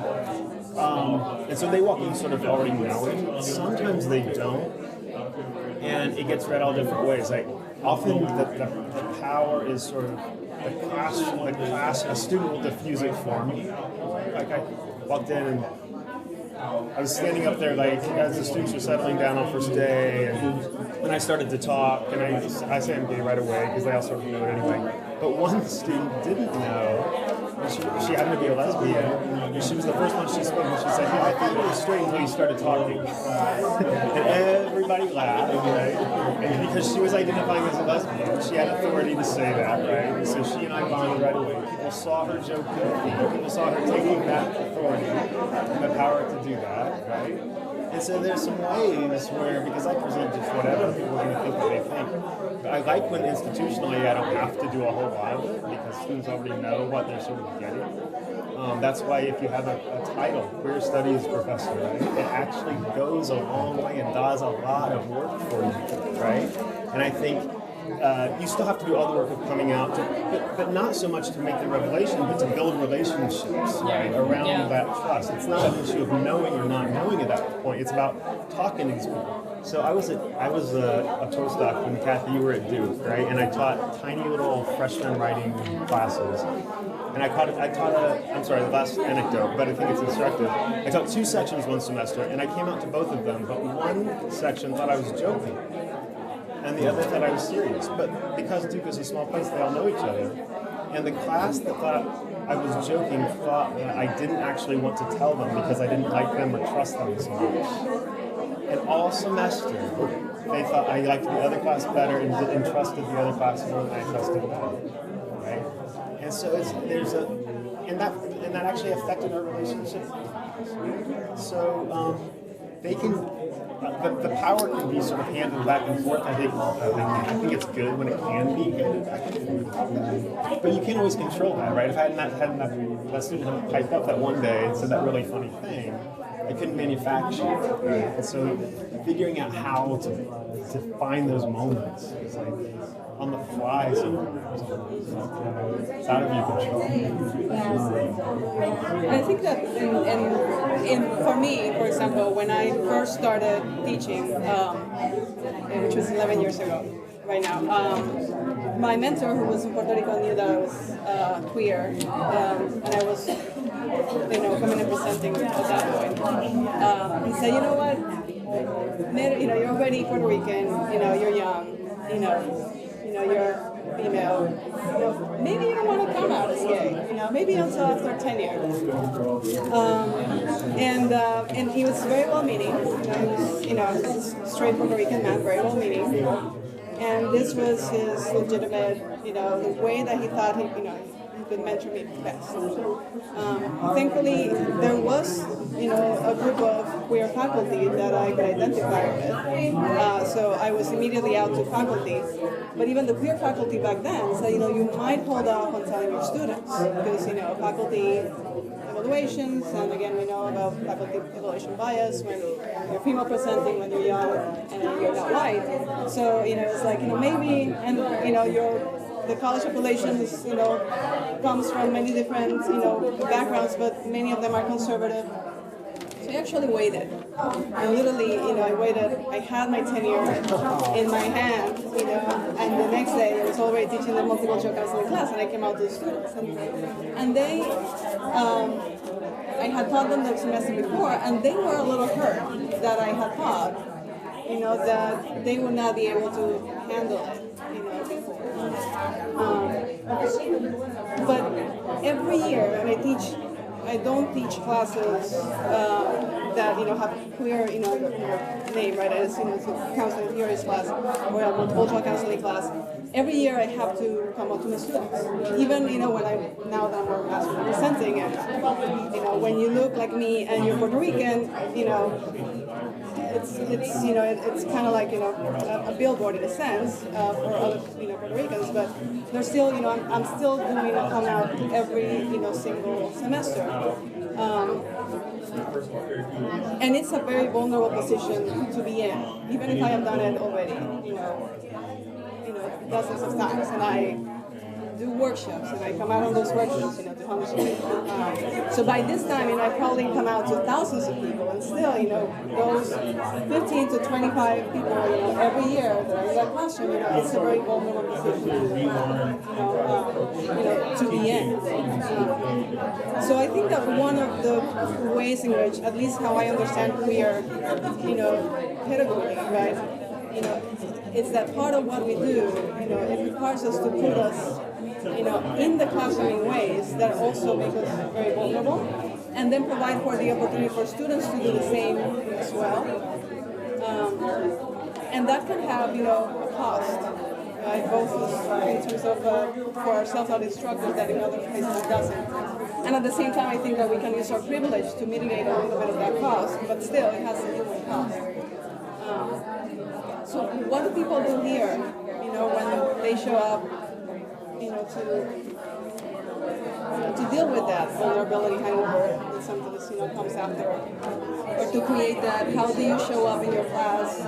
S9: And so they walk in sort of already knowing. Sometimes they don't, and it gets read all different ways. Like often the power is sort of the class. A student will diffuse it for me. Like I walked in and I was standing up there like as the students were settling down on first day, and I started to talk, and I say I'm gay right away because they all sort of knew it anyway. But one student didn't know. She happened to be a lesbian, and she was the first one she spoke, and she said, "Yeah, I thought you were straight until you started talking." And everybody laughed, right? And because she was identifying as a lesbian, she had authority to say that, right? And so she and I bonded right away. People saw her joking, people saw her taking that authority and the power to do that, right? And so there's some ways where, because I present just whatever people are going to think what they think, I like when institutionally I don't have to do a whole lot of it because students already know what they're sort of getting. That's why if you have a title, Queer Studies Professor, right, it actually goes a long way and does a lot of work for you, right? And I think you still have to do all the work of coming out, but not so much to make the revelation, but to build relationships right, around that trust. It's not an issue of knowing or not knowing at that point. It's about talking to these people. So I was a postdoc when Kathy, you were at Duke, right? And I taught tiny little freshman writing classes. And I'm sorry, the last anecdote, but I think it's instructive. I taught 2 sections one semester, and I came out to both of them, but one section thought I was joking. And the other thought I was serious. But because Duke is a small place, they all know each other. And the class that thought I was joking thought that I didn't actually want to tell them because I didn't like them or trust them as much. And all semester, they thought I liked the other class better and trusted the other class more than I trusted them. Right? And so and that actually affected our relationship. So they can. But the power can be sort of handed back and forth. I think it's good when it can be handed back and forth. But you can't always control that, right? If I hadn't that student piped up that one day and said that really funny thing, I couldn't manufacture it, right? And so figuring out how to find those moments is like on the fly sometimes. It's out of your control.
S5: I think that for me, for example, when I first started teaching, which was 11 years ago, right now, my mentor, who was in Puerto Rico, knew that I was queer, and I was, coming and presenting at that point. He said, "You know what? You're already Puerto Rican. You're young. You're female. Maybe you don't want to come out as gay. Maybe until after 10 years." And he was very well-meaning. He was a straight Puerto Rican man, very well-meaning. And this was his legitimate, the way that he thought he could mentor me best. Thankfully, there was, a group of queer faculty that I could identify with. So I was immediately out to faculty. But even the queer faculty back then said, you might hold off on telling your students because, faculty evaluations, and again, we know about faculty evaluation bias when you're female presenting, when you're young, and you're not white. So, it's like, maybe, and, the college population is, comes from many different, backgrounds, but many of them are conservative. So I actually waited. And literally, I waited. I had my tenure in my hand, and the next day I was already teaching the multicultural counseling class, and I came out to the students. And they, I had taught them the semester before, and they were a little hurt that I had taught, that they would not be able to handle it, before. But every year, and I don't teach classes that have clear, name, right? It's a counseling theories class or a multicultural counseling class. Every year I have to come up to my students, even when now that I'm more master presenting, and when you look like me and you're Puerto Rican, it's you know it's kind of like a billboard in a sense for other Puerto Ricans, but there's still I'm still doing a come out every single semester. And it's a very vulnerable position to be in, even if I have done it already, dozens of times, and I do workshops, and I come out on those workshops, to hundreds of people. So by this time, I probably come out to thousands of people, and still, those 15 to 25 people, every year that are in that classroom, it's a very vulnerable position to be in. So I think that one of the ways in which, at least how I understand queer, pedagogy, right? It's that part of what we do, it requires us to put us, in the classroom in ways that also make us very vulnerable, and then provide for the opportunity for students to do the same as well. And that can have, a cost, right? Both in terms of for ourselves as instructors that in other places it doesn't. And at the same time, I think that we can use our privilege to mitigate a little bit of that cost, but still, it has a human cost. So what do people do here, when they show up, to deal with that vulnerability hangover that sometimes, comes after, or to create that? How do you show up in your class?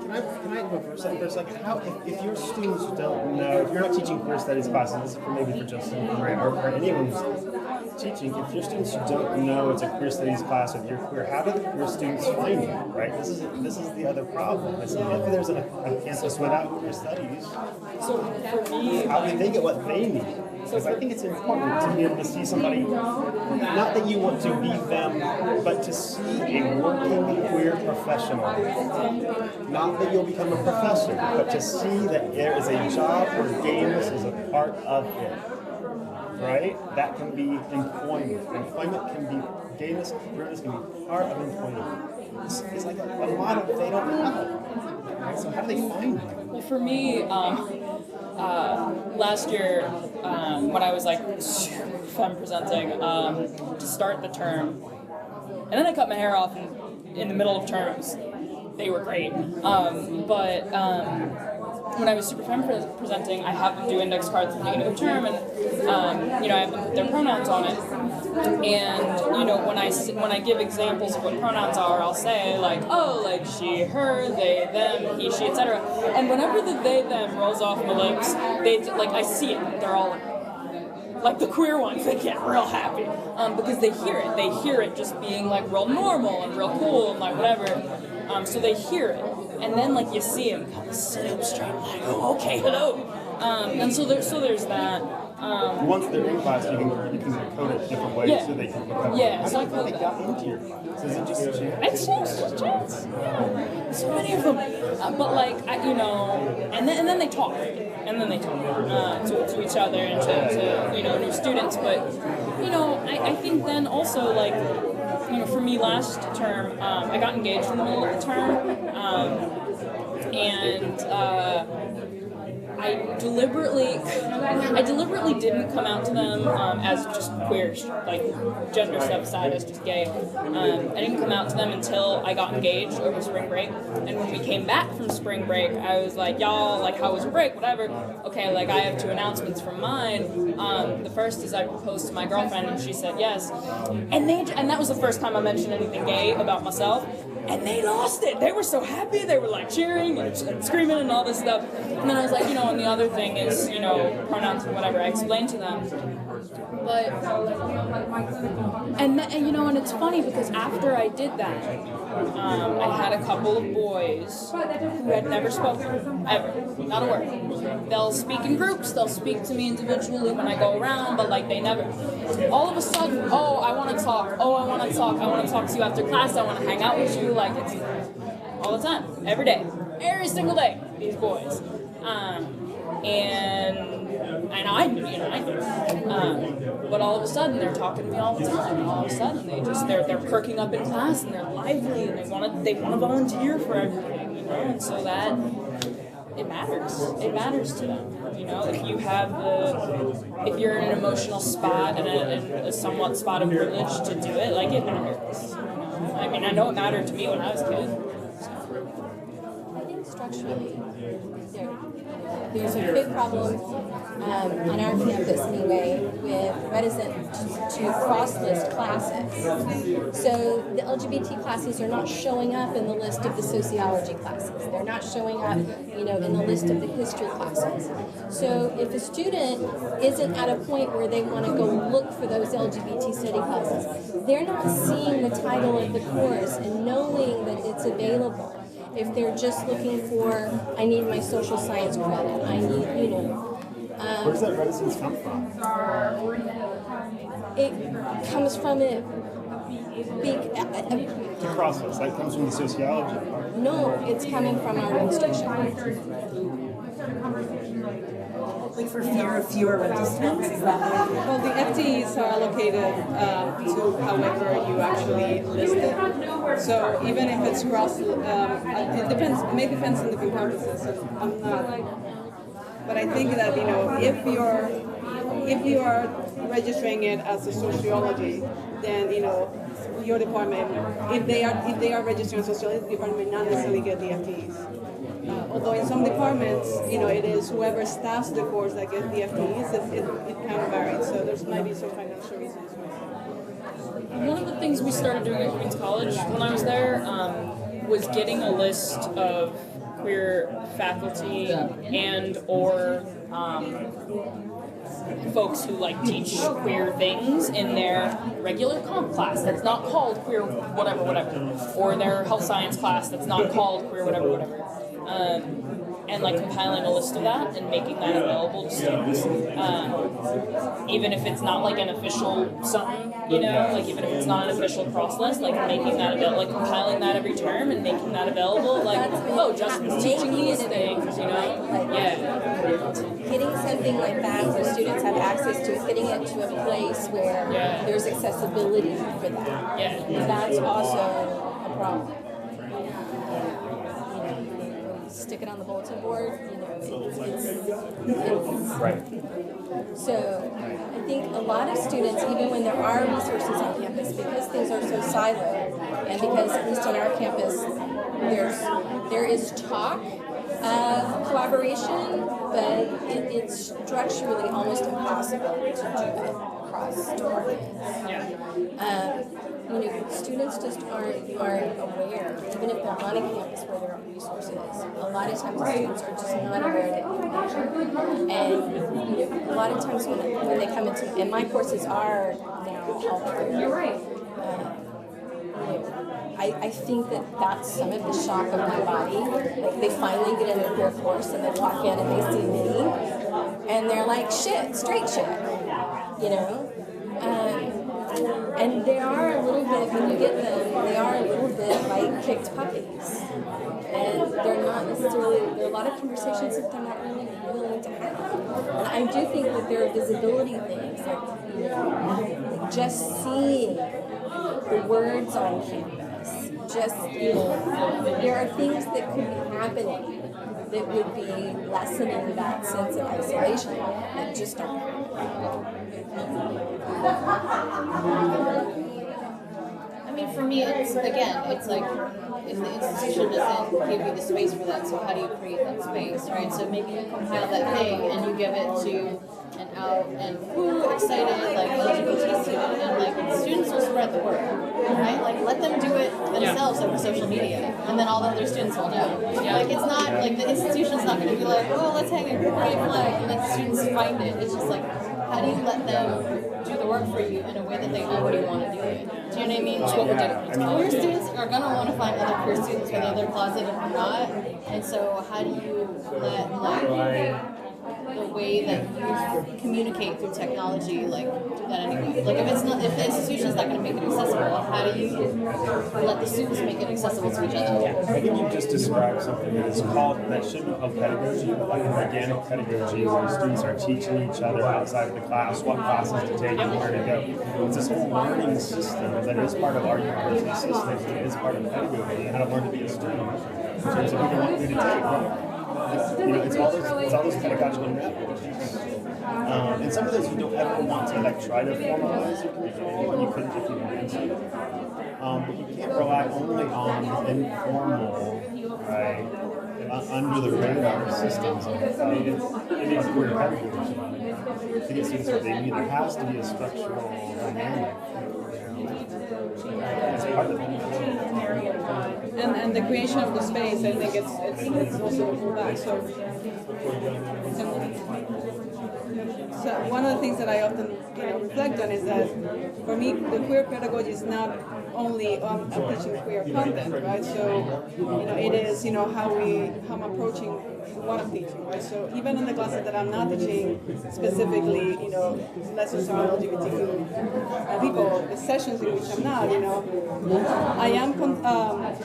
S9: Can I go for a second? How, if your students don't know, if you're not teaching queer studies classes, this is maybe for Justin or anyone who's teaching, if your students don't know it's a queer studies class, if you're queer, how do the queer students find you, right? This is the other problem. If there's a campus without queer studies,
S4: So for me,
S9: how do they get what they need? Because I think it's important to be able to see somebody, not that you want to be them, but to see a working queer professional. Not that you'll become a professor, but to see that there is a job where gayness is a part of it. Right? That can be employment. Employment can be, gayness, queerness can be part of employment. It's like a lot of, they don't have it. Right? So how do they find you?
S4: well, for me, last year, when I was femme presenting, to start the term, and then I cut my hair off in the middle of terms. They were great. But when I was super femme presenting, I have them do index cards at the beginning of the term, and I have them put their pronouns on it. And when I give examples of what pronouns are, I'll say she, her, they, them, he, she, etc. And whenever the they, them rolls off my lips, I see it. They're all like the queer ones, they get real happy because they hear it. They hear it just being real normal and real cool and whatever. So they hear it, and then you see them kind of sit up straight, oh, okay, hello. And so there's that.
S9: Once they're in class, you can code it different ways so they can look up.
S4: Yeah,
S9: I don't know how they got into your class. Is it just a chance?
S4: It's just a chance. Yeah. So many of them. But and then they talk. And then they talk to each other and to new students. But I think then also for me last term, I got engaged in the middle of the term, and I deliberately didn't come out to them as just queer, gender step aside as just gay. I didn't come out to them until I got engaged over spring break. And when we came back from spring break, I was like, y'all, how was your break? Whatever. Okay, I have 2 announcements from mine. The first is I proposed to my girlfriend, and she said yes. And that was the first time I mentioned anything gay about myself. And they lost it. They were so happy. They were cheering and screaming and all this stuff. And then I was like, and the other thing is, pronouns and whatever. I explained to them. But, and it's funny because after I did that, I had a couple of boys who had never spoken, ever, not a word. They'll speak in groups, they'll speak to me individually when I go around, but they never. All of a sudden, oh, I want to talk, I want to talk to you after class, I want to hang out with you, it's all the time, every day, every single day, these boys. And I knew. But all of a sudden they're talking to me all the time. All of a sudden they're perking up in class and they're lively and they want to volunteer for everything, And so that it matters. It matters to them. If you're in an emotional spot and a somewhat spot of privilege to do it, it matters. I mean, I know it mattered to me when I was a kid.
S8: I think structurally, there's a big problem on our campus anyway with reticence to cross-list classes. So the LGBT classes are not showing up in the list of the sociology classes. They're not showing up, in the list of the history classes. So if a student isn't at a point where they want to go look for those LGBT study classes, they're not seeing the title of the course and knowing that it's available. If they're just looking for, I need my social science credit, I need,
S9: Where does that reticence come from?
S8: it comes from it being,
S9: The process, that comes from the sociology part.
S8: no, it's coming from our instruction.
S11: Like for fear of fewer participants? Is that what
S5: Well, the FTEs are allocated to however you actually list it. So even if it's cross, it depends. It may depend on different campuses. So I'm not, but I think that if you are registering it as a sociology, then your department, if they are registering sociology, the department may not necessarily get the FTEs. Although in some departments, it is whoever staffs the course that gets the FTEs, it kind of varies. So there's might be some financial reasons.
S4: One of the things we started doing at Queens College when I was there was getting a list of queer faculty and or folks who teach queer things in their regular comp class that's not called queer whatever, or their health science class that's not called queer whatever. And compiling a list of that and making that available to students, even if it's not an official something, even if it's not an official cross list, making that available, compiling that every term and making that available, Justin's teaching these things, yeah.
S8: Getting something like that where students have access to it, getting it to a place where there's accessibility for that.
S4: Yeah.
S8: That's also a problem. Stick it on the bulletin board, it's
S9: Right.
S8: so I think a lot of students, even when there are resources on campus, because things are so siloed, and because at least on our campus, there is talk of collaboration, but it's structurally almost impossible to do it across departments. Students just aren't aware, even if they're on a campus where there are resources. A lot of times students are just not aware that and a lot of times when they come into, and my courses are now health. You're right. I think that's some of the shock of my body. They finally get into their course and they walk in and they see me, and they're like, shit, straight shit, and they are a little bit, when you get them, they are a little bit like kicked puppies. And they're not necessarily, there are a lot of conversations that they're not really willing to have. And I do think that there are visibility things, just seeing the words on campus, there are things that could be happening that would be lessening that sense of isolation that just aren't happening.
S6: I mean, for me, it's like if the institution doesn't give you the space for that, so how do you create that space, right? So maybe you compile that thing and you give it to an out and excited LGBT student, and students will spread the word, right? Let them do it themselves over social media, and then all the other students will know. It's not the institution's not going to be let's hang a gay flag and let the students find it. It's just how do you let them do the work for you in a way that they already want to do it? Do you know what I mean? That's what we're doing. Queer students are going to want to find other queer students, whether they're closeted or not. And so how do you let the way that you communicate through technology do that anyway? If the institution's not going to make it accessible, how do you let the students make it accessible to each other?
S9: I think you just described something that should be called pedagogy, like an organic pedagogy, where students are teaching each other outside of the class what classes to take and where to go. It's this whole learning system that is part of our university system, it is part of pedagogy, and how to learn to be a student in terms of even what you need to take. It's all those pedagogical networks. And some of those you don't ever want to try to formalize your curriculum, and you couldn't if you wanted to. but you can't rely only on informal, right, under the radar systems. It needs queer pedagogy to get students what they need. There has to be a structural dynamic. It's part of it.
S5: And the creation of the space, I think it's also a pullback. So one of the things that I often reflect on is that for me the queer pedagogy is not only I'm teaching queer content, right? So it is how I'm approaching what I'm teaching, right? So even in the classes that I'm not teaching specifically, lessons on LGBTQ people, the sessions in which I'm not, I am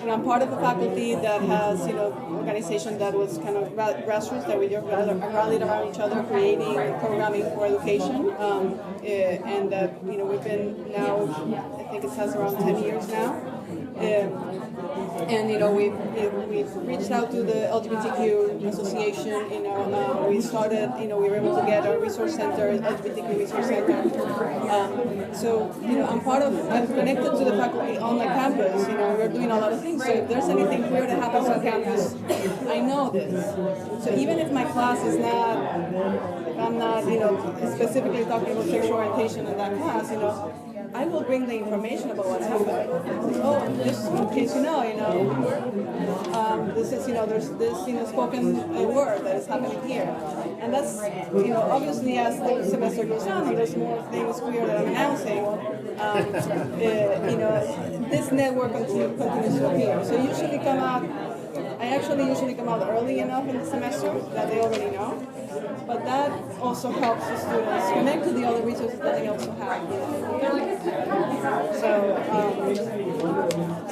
S5: I'm part of a faculty that has organization that was kind of grassroots, that we just rallied around each other, creating programming for education, and that we've been now, I think it has around 10 years now. And we've reached out to the LGBTQ association. We started. We were able to get a resource center, LGBTQ resource center. I'm connected to the faculty on the campus. We're doing a lot of things. So if there's anything queer that happens on campus, I know this. So even if my class is not, if I'm not, specifically talking about sexual orientation in that class, I will bring the information about what's happening. Oh, just in case this is, there's this, spoken word that is happening here. And that's, obviously as the semester goes on and there's more things queer that I'm announcing, this network continues to appear. So I actually usually come out early enough in the semester that they already know. But that also helps the students connect to the other resources that they also have.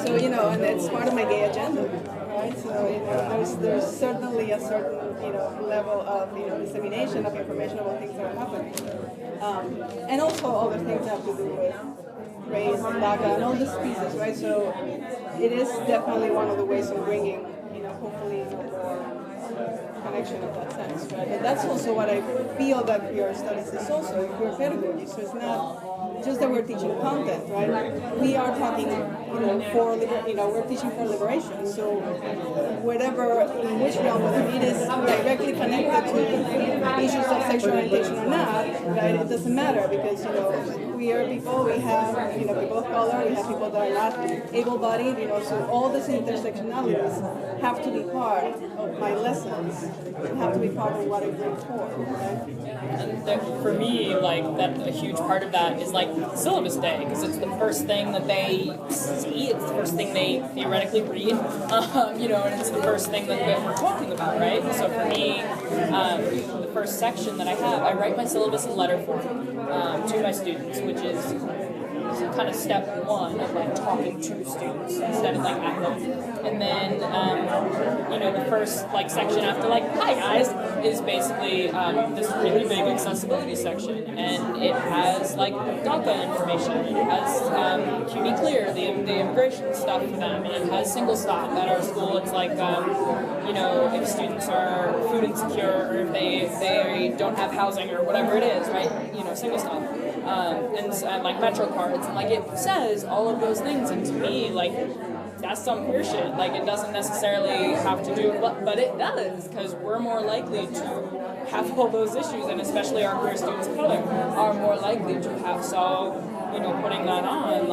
S5: So and it's part of my gay agenda, right? So there's certainly a certain level of dissemination of information about things that are happening, and also other things that have to do with race and DACA and all these pieces, right? So it is definitely one of the ways of bringing, hopefully, connection in that sense, right? But that's also what I feel that queer studies is also, queer pedagogy. So it's not just that we're teaching content, right? We are talking, we're teaching for liberation. So whatever, in which realm, whether it is directly connected to issues of sexual orientation or not, right? It doesn't matter because, queer people, we have, people of color, we have people that are not able-bodied, so all these intersectionalities have to be part of my lessons, have to be part of what I bring forward, right?
S4: And for me, that a huge part of that is syllabus day, because it's the first thing that they see, it's the first thing they theoretically read, and it's the first thing that we're talking about, right? So for me, the first section that I have, I write my syllabus in letter form to my students, which is kind of step one of talking to students instead of at them. And then the first section after hi guys is basically this really big accessibility section, and it has DACA information, and it has QB Clear, the immigration stuff for them, and it has single stop at our school. It's if students are food insecure or if they don't have housing or whatever it is, right? Single stop. And Metro cards, and it says all of those things, and to me, that's some queer shit. It doesn't necessarily have to do, but it does, because we're more likely to have all those issues, and especially our queer students of color are more likely to have. So, putting that on,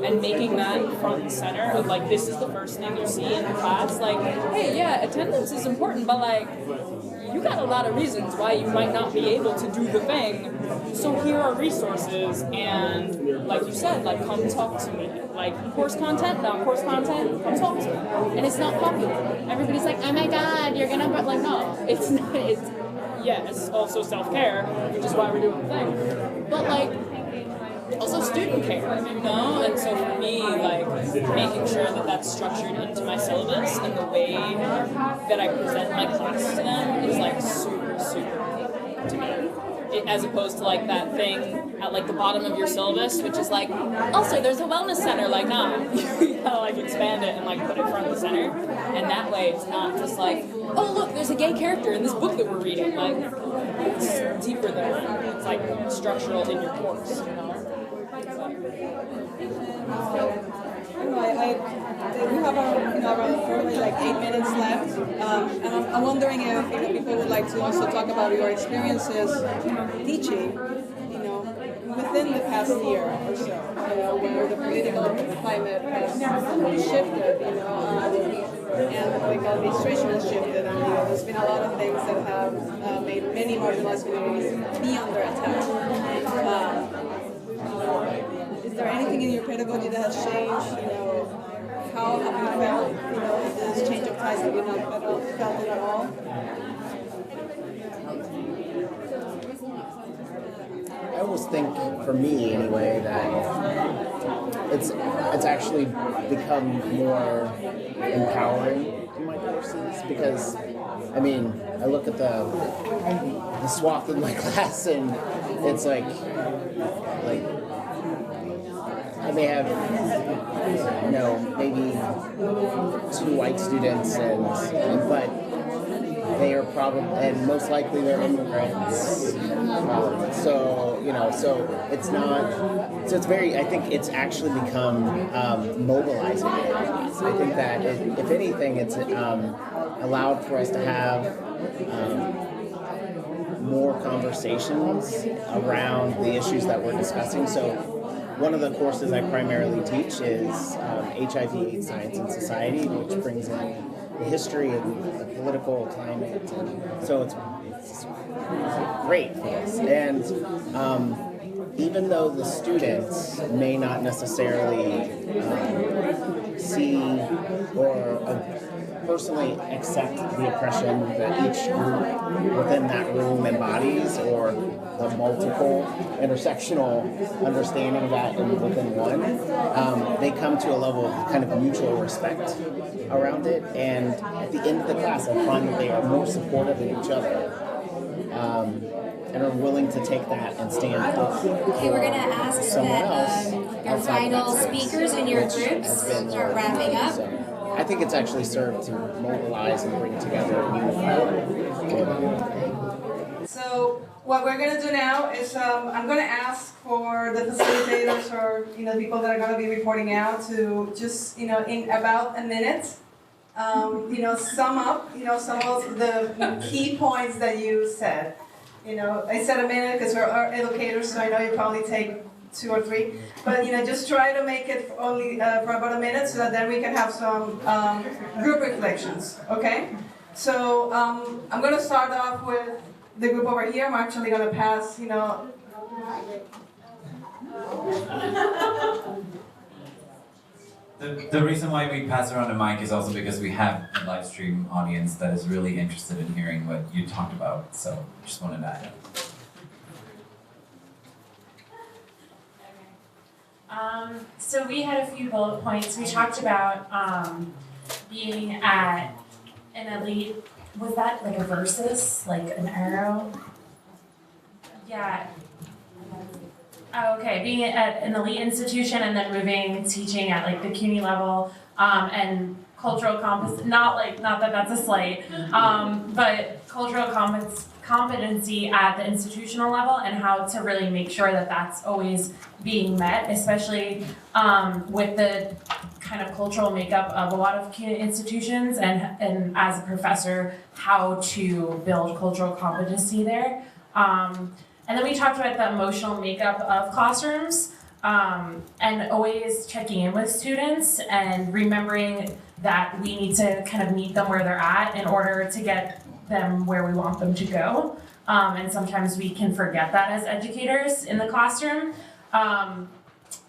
S4: and making that front and center of this is the first thing you see in class. Hey, yeah, attendance is important, but you got a lot of reasons why you might not be able to do the thing. So here are resources, and like you said, come talk to me. Course content, not course content, come talk to me. And it's not popular. Everybody's oh my god, you're gonna, but no, it's not. It's also self-care, which is why we're doing the thing. But also student care, And so for me, making sure that that's structured into my syllabus and the way that I present my class to them is super, super important to me. As opposed to that thing at the bottom of your syllabus, which is also there's a wellness center. Nah, you gotta expand it and put it front and center, and that way it's not just oh look, there's a gay character in this book that we're reading. It's deeper than that. It's structural in your course.
S5: We have around probably like 8 minutes left, and I'm wondering if people would like to also talk about your experiences teaching, within the past year or so, where the political climate has shifted, and the political administration has shifted, and there's been a lot of things that have made many marginalized communities be under attack. Is there anything in your pedagogy that has changed? How have you felt, this change of tides? Have you not felt it at all?
S7: I always think, for me anyway, that it's actually become more empowering in my courses because, I look at the swath in my class and it's like I may have, maybe 2 white students, but they are probably, and most likely they're immigrants. So it's not, so it's very, I think it's actually become mobilizing. I think that, if anything, it's allowed for us to have more conversations around the issues that we're discussing. So one of the courses I primarily teach is HIV, AIDS, Science, and Society, which brings in the history of the political climate. And so it's great for us. And even though the students may not necessarily see or personally accept the oppression that each group within that room embodies, or the multiple intersectional understanding of that within one, they come to a level of kind of mutual respect around it, and at the end of the class I find that they are more supportive of each other, and are willing to take that and stand up.
S12: Okay, we're going to ask that your final speakers in your groups start wrapping up.
S7: So, I think it's actually served to mobilize and bring together and unify.
S5: So what we're going to do now is I'm going to ask for the facilitators or people that are going to be reporting out to just in about a minute sum up some of the key points that you said. I said a minute because we're educators, so I know you probably take 2 or 3, but just try to make it only for about a minute so that then we can have some group reflections, okay? So I'm going to start off with the group over here. I'm actually going to pass,
S3: The reason why we pass around a mic is also because we have a live stream audience that is really interested in hearing what you talked about, so just wanted to add.
S13: So we had a few bullet points. We talked about being at an elite. Was that like a versus, like an arrow? Yeah. Oh, okay. Being at an elite institution and then moving, teaching at like the CUNY level, and cultural not that that's a slight, but cultural competency at the institutional level, and how to really make sure that that's always being met, especially with the kind of cultural makeup of a lot of institutions, and as a professor, how to build cultural competency there. And then we talked about the emotional makeup of classrooms, and always checking in with students and remembering that we need to kind of meet them where they're at in order to get them where we want them to go. And sometimes we can forget that as educators in the classroom.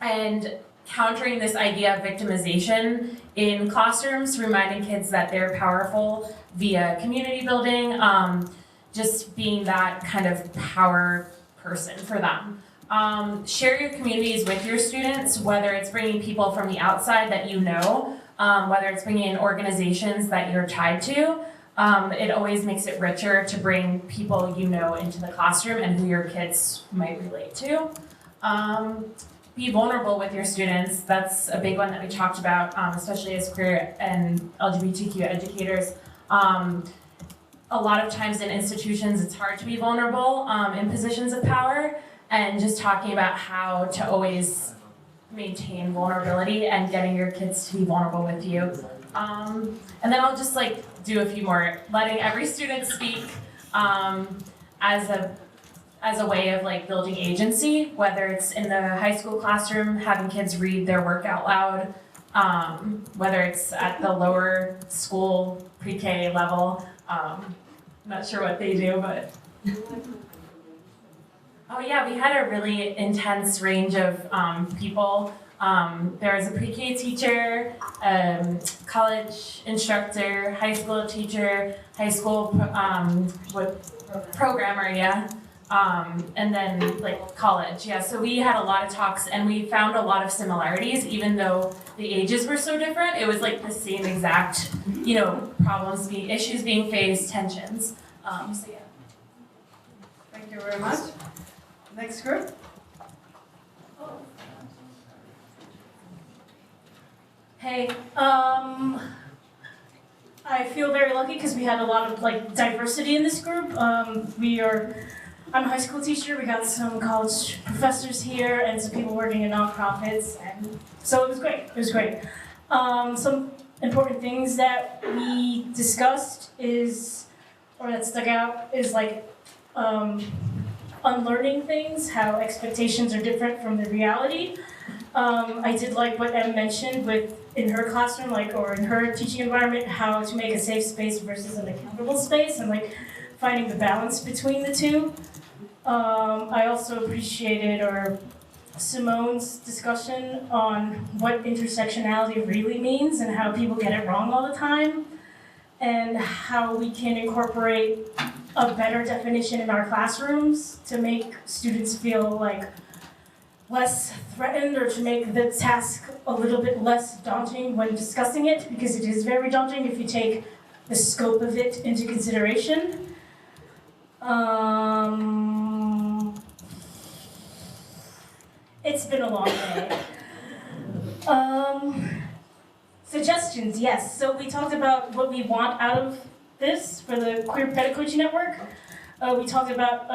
S13: And countering this idea of victimization in classrooms, reminding kids that they're powerful via community building, just being that kind of power person for them. Share your communities with your students, whether it's bringing people from the outside that you know, whether it's bringing in organizations that you're tied to. It always makes it richer to bring people you know into the classroom and who your kids might relate to. Be vulnerable with your students. That's a big one that we talked about, especially as queer and LGBTQ educators. A lot of times in institutions, it's hard to be vulnerable in positions of power, and just talking about how to always maintain vulnerability and getting your kids to be vulnerable with you. And then I'll just like do a few more, letting every student speak as a way of like building agency, whether it's in the high school classroom, having kids read their work out loud, whether it's at the lower school pre-K level. Not sure what they do, but. Oh yeah, we had a really intense range of people. There was a pre-K teacher, college instructor, high school teacher, high school programmer, yeah. And then like college, yeah. So we had a lot of talks and we found a lot of similarities, even though the ages were so different. It was like the same exact, issues being faced, tensions. So yeah.
S11: Thank you very much. Next group.
S14: Hey, I feel very lucky because we had a lot of like diversity in this group. I'm a high school teacher. We got some college professors here and some people working in nonprofits, and so it was great. It was great. Some important things that we discussed that stuck out is like unlearning things, how expectations are different from the reality. I did like what Em mentioned in her classroom, or in her teaching environment, how to make a safe space versus an accountable space, and like finding the balance between the two. I also appreciated Simone's discussion on what intersectionality really means and how people get it wrong all the time, and how we can incorporate a better definition in our classrooms to make students feel like less threatened, or to make the task a little bit less daunting when discussing it, because it is very daunting if you take the scope of it into consideration. It's been a long day. Suggestions, yes. So we talked about what we want out of this for the Queer Pedagogy Network. We talked about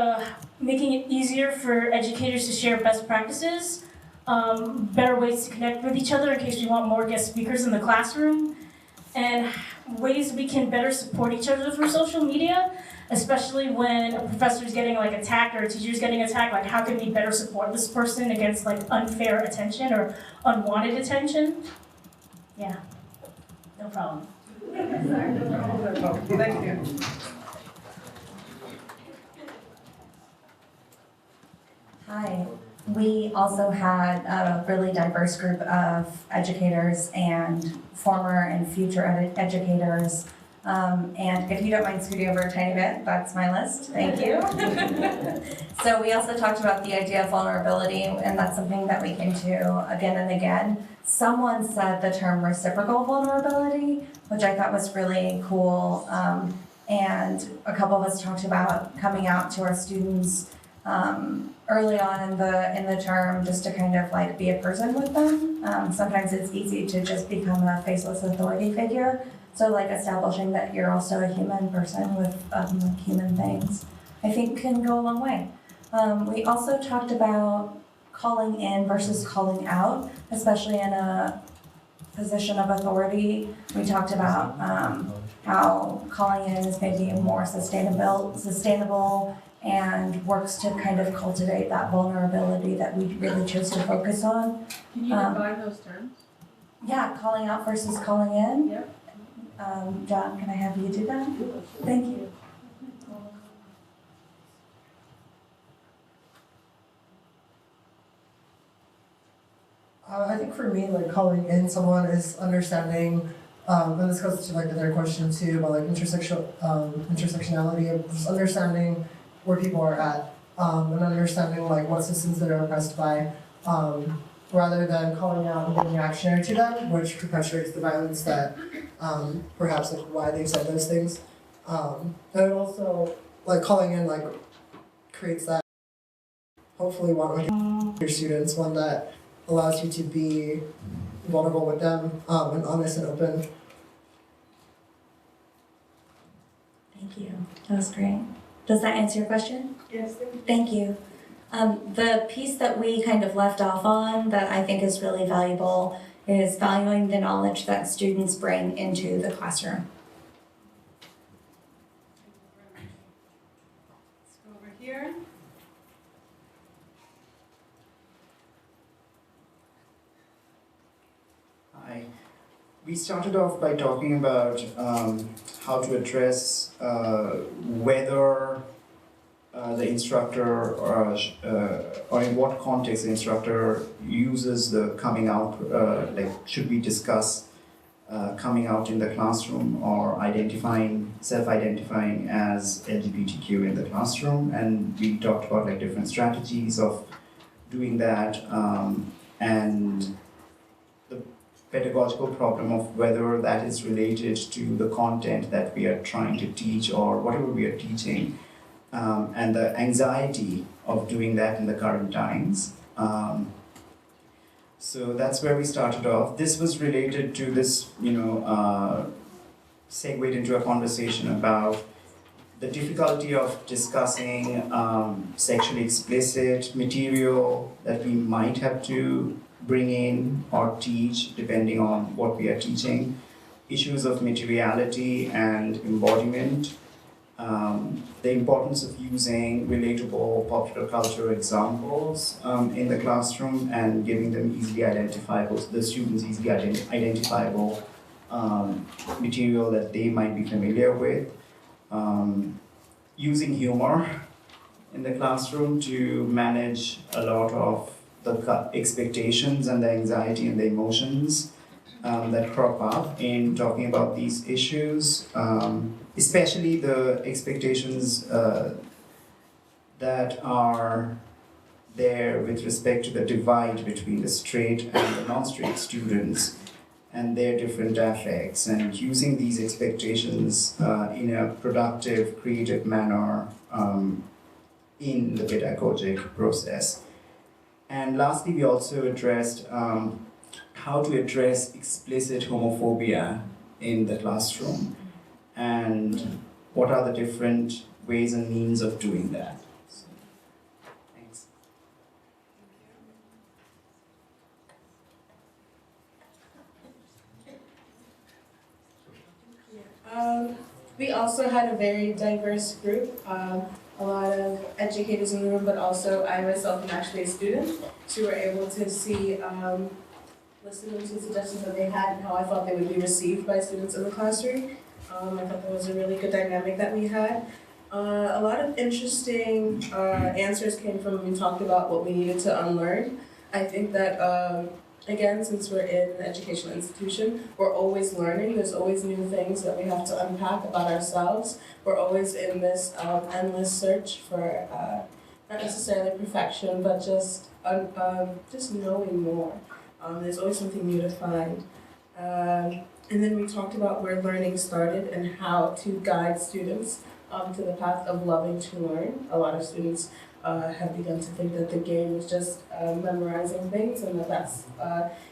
S14: making it easier for educators to share best practices, better ways to connect with each other in case we want more guest speakers in the classroom, and ways we can better support each other through social media, especially when a professor is getting attacked or a teacher is getting attacked. Like, how can we better support this person against unfair attention or unwanted attention? Yeah, no problem.
S11: Thank you.
S15: Hi. We also had a really diverse group of educators and former and future educators. And if you don't mind scooting over a tiny bit, that's my list. Thank you. So we also talked about the idea of vulnerability, and that's something that we came to again and again. Someone said the term reciprocal vulnerability, which I thought was really cool. And a couple of us talked about coming out to our students early on in the term, just to kind of be a person with them. Sometimes it's easy to just become a faceless authority figure. So establishing that you're also a human person with human things, I think can go a long way. We also talked about calling in versus calling out, especially in a position of authority. We talked about how calling in is maybe more sustainable and works to kind of cultivate that vulnerability that we really chose to focus on.
S5: Can you define those terms?
S15: Yeah, calling out versus calling in.
S5: Yep.
S15: John, can I have you do that? Thank you.
S16: I think for me, calling in someone is understanding, and this goes to the third question too, about intersectionality, of just understanding where people are at, and understanding what systems they're oppressed by, rather than calling out and being reactionary to them, which perpetuates the violence that perhaps why they said those things. And also calling in creates that, hopefully one with your students, one that allows you to be vulnerable with them, and honest and open.
S15: Thank you. That was great. Does that answer your question?
S5: Yes.
S15: Thank you. The piece that we kind of left off on that I think is really valuable is valuing the knowledge that students bring into the classroom.
S4: Let's go over here.
S17: Hi. We started off by talking about how to address whether the instructor or in what context the instructor uses the coming out, like should we discuss coming out in the classroom or self-identifying as LGBTQ in the classroom, and we talked about like different strategies of doing that and the pedagogical problem of whether that is related to the content that we are trying to teach or whatever we are teaching. And the anxiety of doing that in the current times. So that's where we started off. This was related to this, segued into a conversation about the difficulty of discussing sexually explicit material that we might have to bring in or teach depending on what we are teaching, issues of materiality and embodiment, the importance of using relatable popular culture examples in the classroom and giving them easily identifiable, the students easily identifiable material that they might be familiar with, using humor in the classroom to manage a lot of the expectations and the anxiety and the emotions that crop up in talking about these issues, especially the expectations that are there with respect to the divide between the straight and the non-straight students and their different affects, and using these expectations in a productive, creative manner in the pedagogic process. And lastly, we also addressed how to address explicit homophobia in the classroom and what are the different ways and means of doing that. So, thanks.
S18: We also had a very diverse group, a lot of educators in the room, but also I myself am actually a student, so we were able to see, listening to suggestions that they had and how I thought they would be received by students in the classroom. I thought that was a really good dynamic that we had. A lot of interesting answers came from when we talked about what we needed to unlearn. I think that again, since we're in an educational institution, we're always learning. There's always new things that we have to unpack about ourselves. We're always in this endless search for not necessarily perfection, but just knowing more. There's always something new to find. And then we talked about where learning started and how to guide students to the path of loving to learn. A lot of students have begun to think that the game is just memorizing things and that that's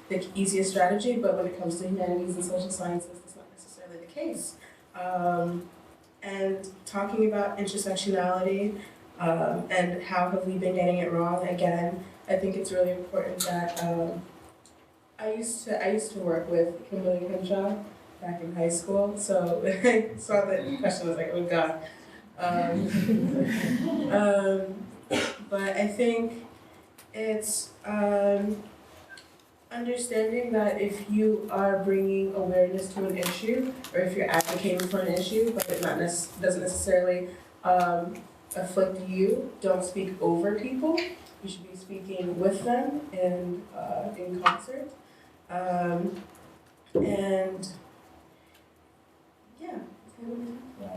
S18: the easiest strategy, but when it comes to humanities and social sciences, that's not necessarily the case. And talking about intersectionality and how have we been getting it wrong, again, I think it's really important that I used to work with Kimberly Henshaw back in high school, so I saw the question, I was like, oh God. But I think it's understanding that if you are bringing awareness to an issue, or if you're advocating for an issue, but it doesn't necessarily afflict you, don't speak over people. You should be speaking with them in concert. And yeah,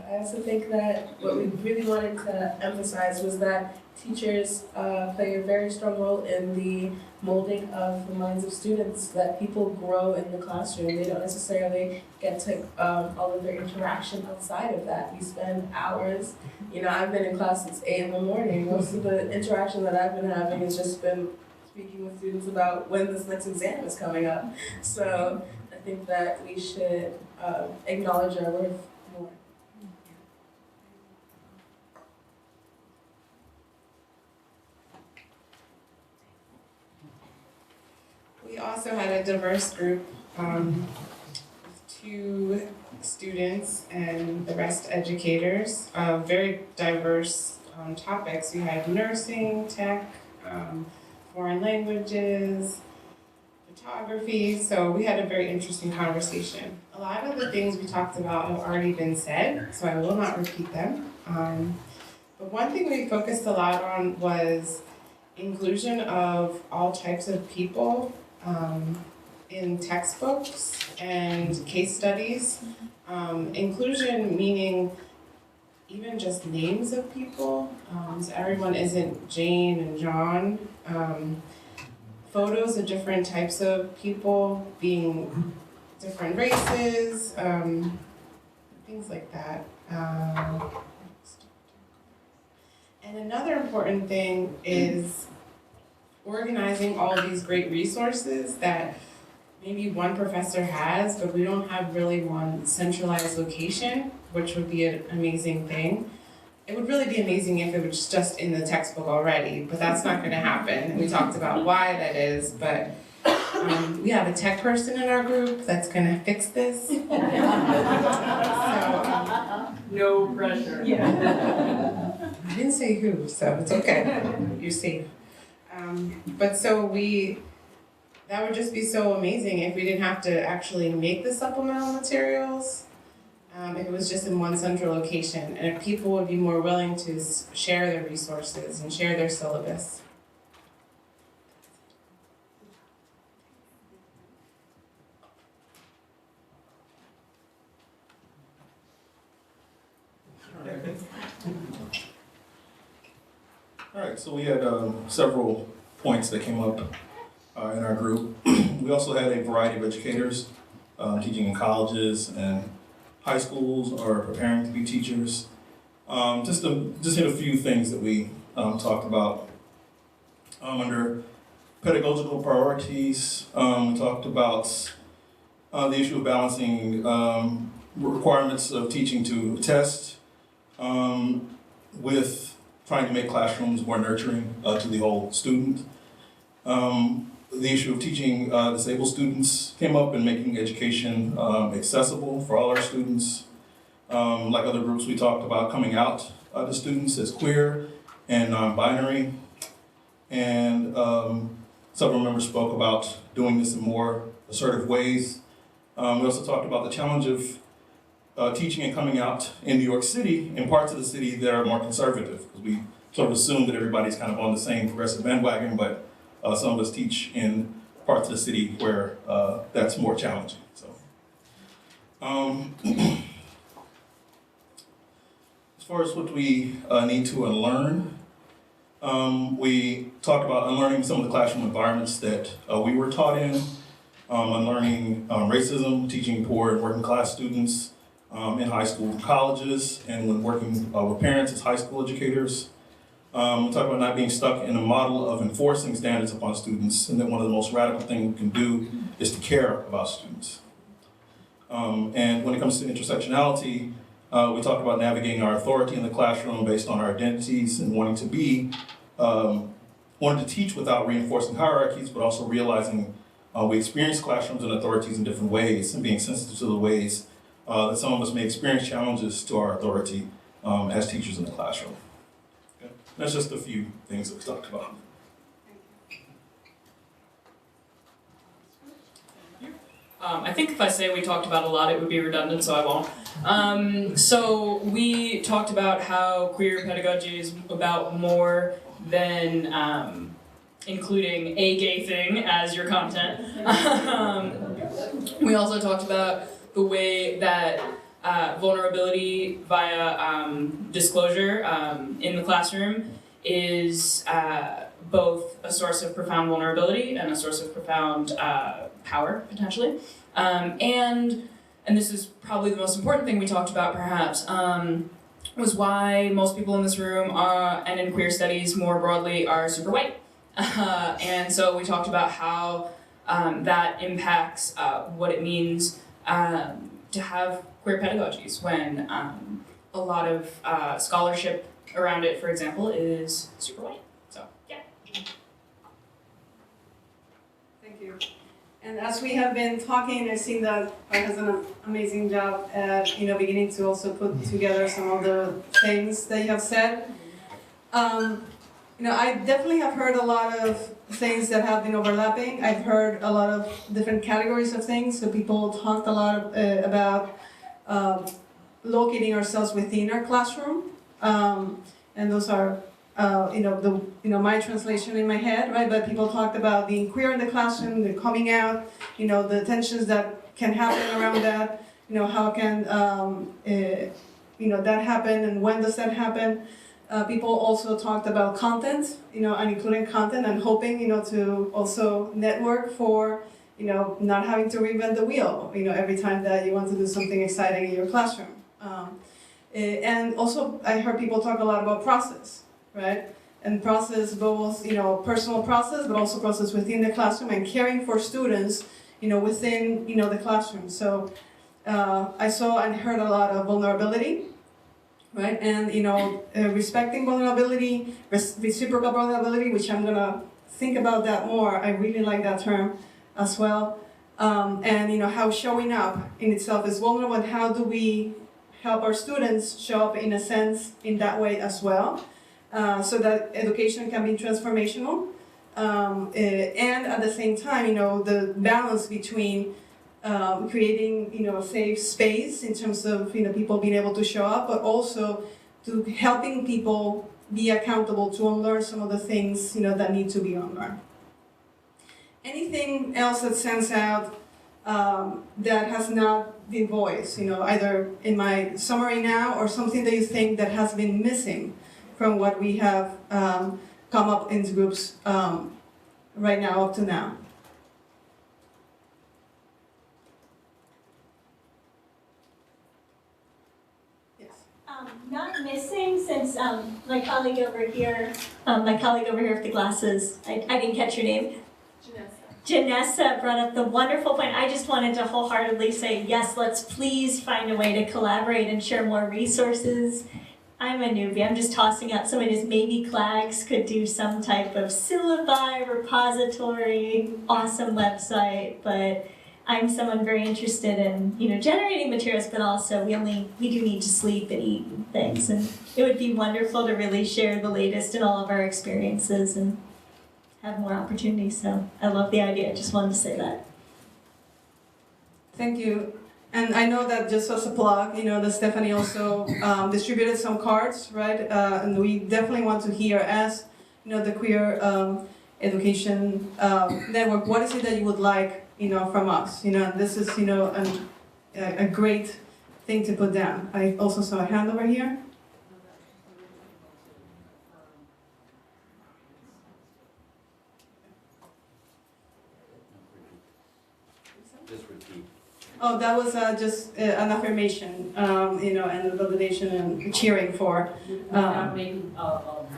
S18: I also think that what we really wanted to emphasize was that teachers play a very strong role in the molding of the minds of students, that people grow in the classroom. They don't necessarily get to all of their interaction outside of that. We spend hours, I've been in class since 8 in the morning. Most of the interaction that I've been having has just been speaking with students about when this next exam is coming up. So I think that we should acknowledge our worth more. also had a diverse group, 2 students and the rest educators, very diverse topics. We had nursing, tech, foreign languages, photography, so we had a very interesting conversation. A lot of the things we talked about have already been said, so I will not repeat them. But one thing we focused a lot on was inclusion of all types of people in textbooks and case studies. Inclusion meaning even just names of people, so everyone isn't Jane and John. Photos of different types of people being different races, things like that. And another important thing is organizing all of these great resources that maybe one professor has, but we don't have really one centralized location, which would be an amazing thing. It would really be amazing if it was just in the textbook already, but that's not going to happen. And we talked about why that is, but we have a tech person in our group that's going to fix this. So,
S4: no pressure.
S18: Yeah. I didn't say who, so it's okay. You're safe. But so that would just be so amazing if we didn't have to actually make the supplemental materials. If it was just in one central location, and if people would be more willing to share their resources and share their syllabus.
S19: All right, so we had several points that came up in our group. We also had a variety of educators teaching in colleges and high schools or preparing to be teachers. Just hit a few things that we talked about. Under pedagogical priorities, we talked about the issue of balancing requirements of teaching to test with trying to make classrooms more nurturing to the whole student. The issue of teaching disabled students came up and making education accessible for all our students. Like other groups, we talked about coming out to students as queer and non-binary. And several members spoke about doing this in more assertive ways. We also talked about the challenge of teaching and coming out in New York City, in parts of the city that are more conservative, because we sort of assume that everybody's kind of on the same progressive bandwagon, but some of us teach in parts of the city where that's more challenging. So, as far as what we need to unlearn, we talked about unlearning some of the classroom environments that we were taught in, unlearning racism, teaching poor and working class students in high school and colleges, and when working with parents as high school educators. We talked about not being stuck in a model of enforcing standards upon students, and that one of the most radical things we can do is to care about students. And when it comes to intersectionality, we talked about navigating our authority in the classroom based on our identities and wanting to teach without reinforcing hierarchies, but also realizing we experience classrooms and authorities in different ways, and being sensitive to the ways that some of us may experience challenges to our authority as teachers in the classroom. Okay? That's just a few things that we talked about.
S4: I think if I say we talked about a lot, it would be redundant, so I won't. So we talked about how queer pedagogy is about more than including a gay thing as your content. We also talked about the way that vulnerability via disclosure in the classroom is both a source of profound vulnerability and a source of profound power, potentially. And this is probably the most important thing we talked about, perhaps, was why most people in this room and in queer studies more broadly are super white. And so we talked about how that impacts what it means to have queer pedagogies when a lot of scholarship around it, for example, is super white. So, yeah.
S5: Thank you. And as we have been talking, I've seen that Art has done an amazing job at beginning to also put together some of the things that you have said. I definitely have heard a lot of things that have been overlapping. I've heard a lot of different categories of things. So people talked a lot about locating ourselves within our classroom, and those are my translation in my head, right? But people talked about being queer in the classroom, the coming out, the tensions that can happen around that. How can that happen, and when does that happen? People also talked about content, and including content, and hoping, to also network for, not having to reinvent the wheel, every time that you want to do something exciting in your classroom. And also, I heard people talk a lot about process, right? And process both, personal process, but also process within the classroom and caring for students, within, the classroom. So I saw and heard a lot of vulnerability, right? And, respecting vulnerability, reciprocal vulnerability, which I'm gonna think about that more. I really like that term as well. And, how showing up in itself is vulnerable, and how do we help our students show up in a sense in that way as well, so that education can be transformational. And at the same time, the balance between creating, a safe space in terms of, people being able to show up, but also to helping people be accountable to unlearn some of the things, that need to be unlearned. Anything else that stands out that has not been voiced, either in my summary now or something that you think that has been missing from what we have come up in groups right now, up to now?
S20: Not missing, since my colleague over here with the glasses, I didn't catch your name. Janessa brought up the wonderful point. I just wanted to wholeheartedly say, yes, let's please find a way to collaborate and share more resources. I'm a newbie, I'm just tossing out some ideas. Maybe CLAGs could do some type of syllabi repository, awesome website, but I'm someone very interested in, generating materials, but also we do need to sleep and eat and things, and it would be wonderful to really share the latest in all of our experiences and have more opportunities. So I love the idea. I just wanted to say that.
S5: Thank you. And I know that, just as a plug, that Stephanie also distributed some cards, right? And we definitely want to hear, as the Queer Education Network, what is it that you would like, from us? And this is, a great thing to put down. I also saw a hand over here.
S3: Just repeat.
S5: Oh, that was just an affirmation, and a validation and cheering for.
S1: Not making a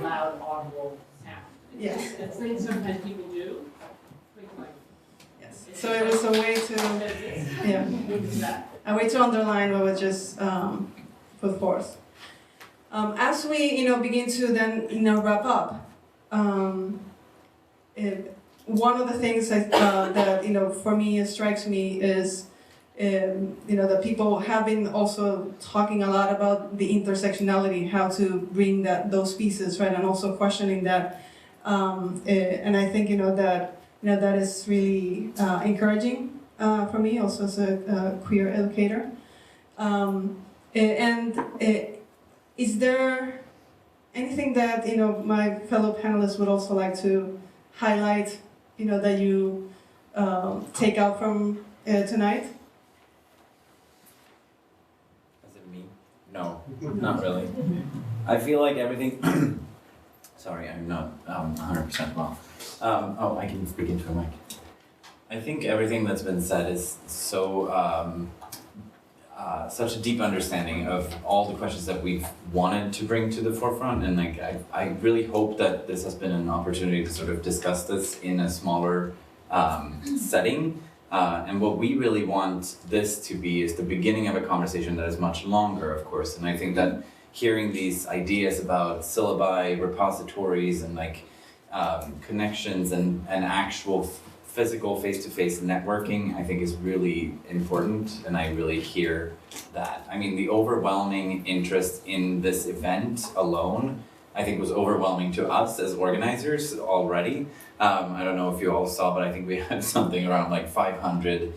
S1: loud, audible sound.
S5: Yes.
S1: That's something sometimes people do.
S5: Yes. So it was a way to, underline what was just put forth. As we, begin to then, wrap up, one of the things that, for me, strikes me is, that people have been also talking a lot about the intersectionality, how to bring those pieces, right, and also questioning that. And I think, that is really encouraging for me, also as a queer educator. Is there anything that, my fellow panelists would also like to highlight, that you take out from tonight?
S3: No, not really. I feel like everything. Sorry, I'm not 100% well. I can speak into a mic. I think everything that's been said is so such a deep understanding of all the questions that we've wanted to bring to the forefront, and I really hope that this has been an opportunity to sort of discuss this in a smaller setting. And what we really want this to be is the beginning of a conversation that is much longer, of course. And I think that hearing these ideas about syllabi, repositories, and connections and actual physical face-to-face networking, I think, is really important, and I really hear that. I mean, the overwhelming interest in this event alone, I think, was overwhelming to us as organizers already. I don't know if you all saw, but I think we had something around like 500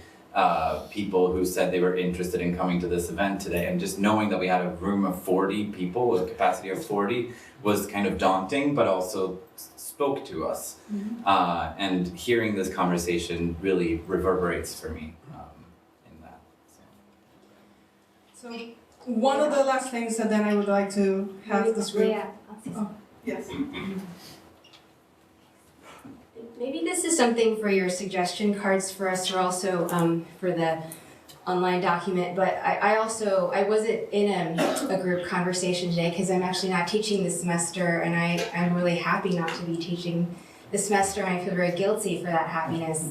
S3: people who said they were interested in coming to this event today, and just knowing that we had a room of 40 people, a capacity of 40, was kind of daunting, but also spoke to us. And hearing this conversation really reverberates for me in that.
S5: So one of the last things that then I would like to have this group. Oh, yes.
S12: Maybe this is something for your suggestion cards for us, or also for the online document, but I wasn't in a group conversation today because I'm actually not teaching this semester, and I'm really happy not to be teaching this semester, and I feel very guilty for that happiness.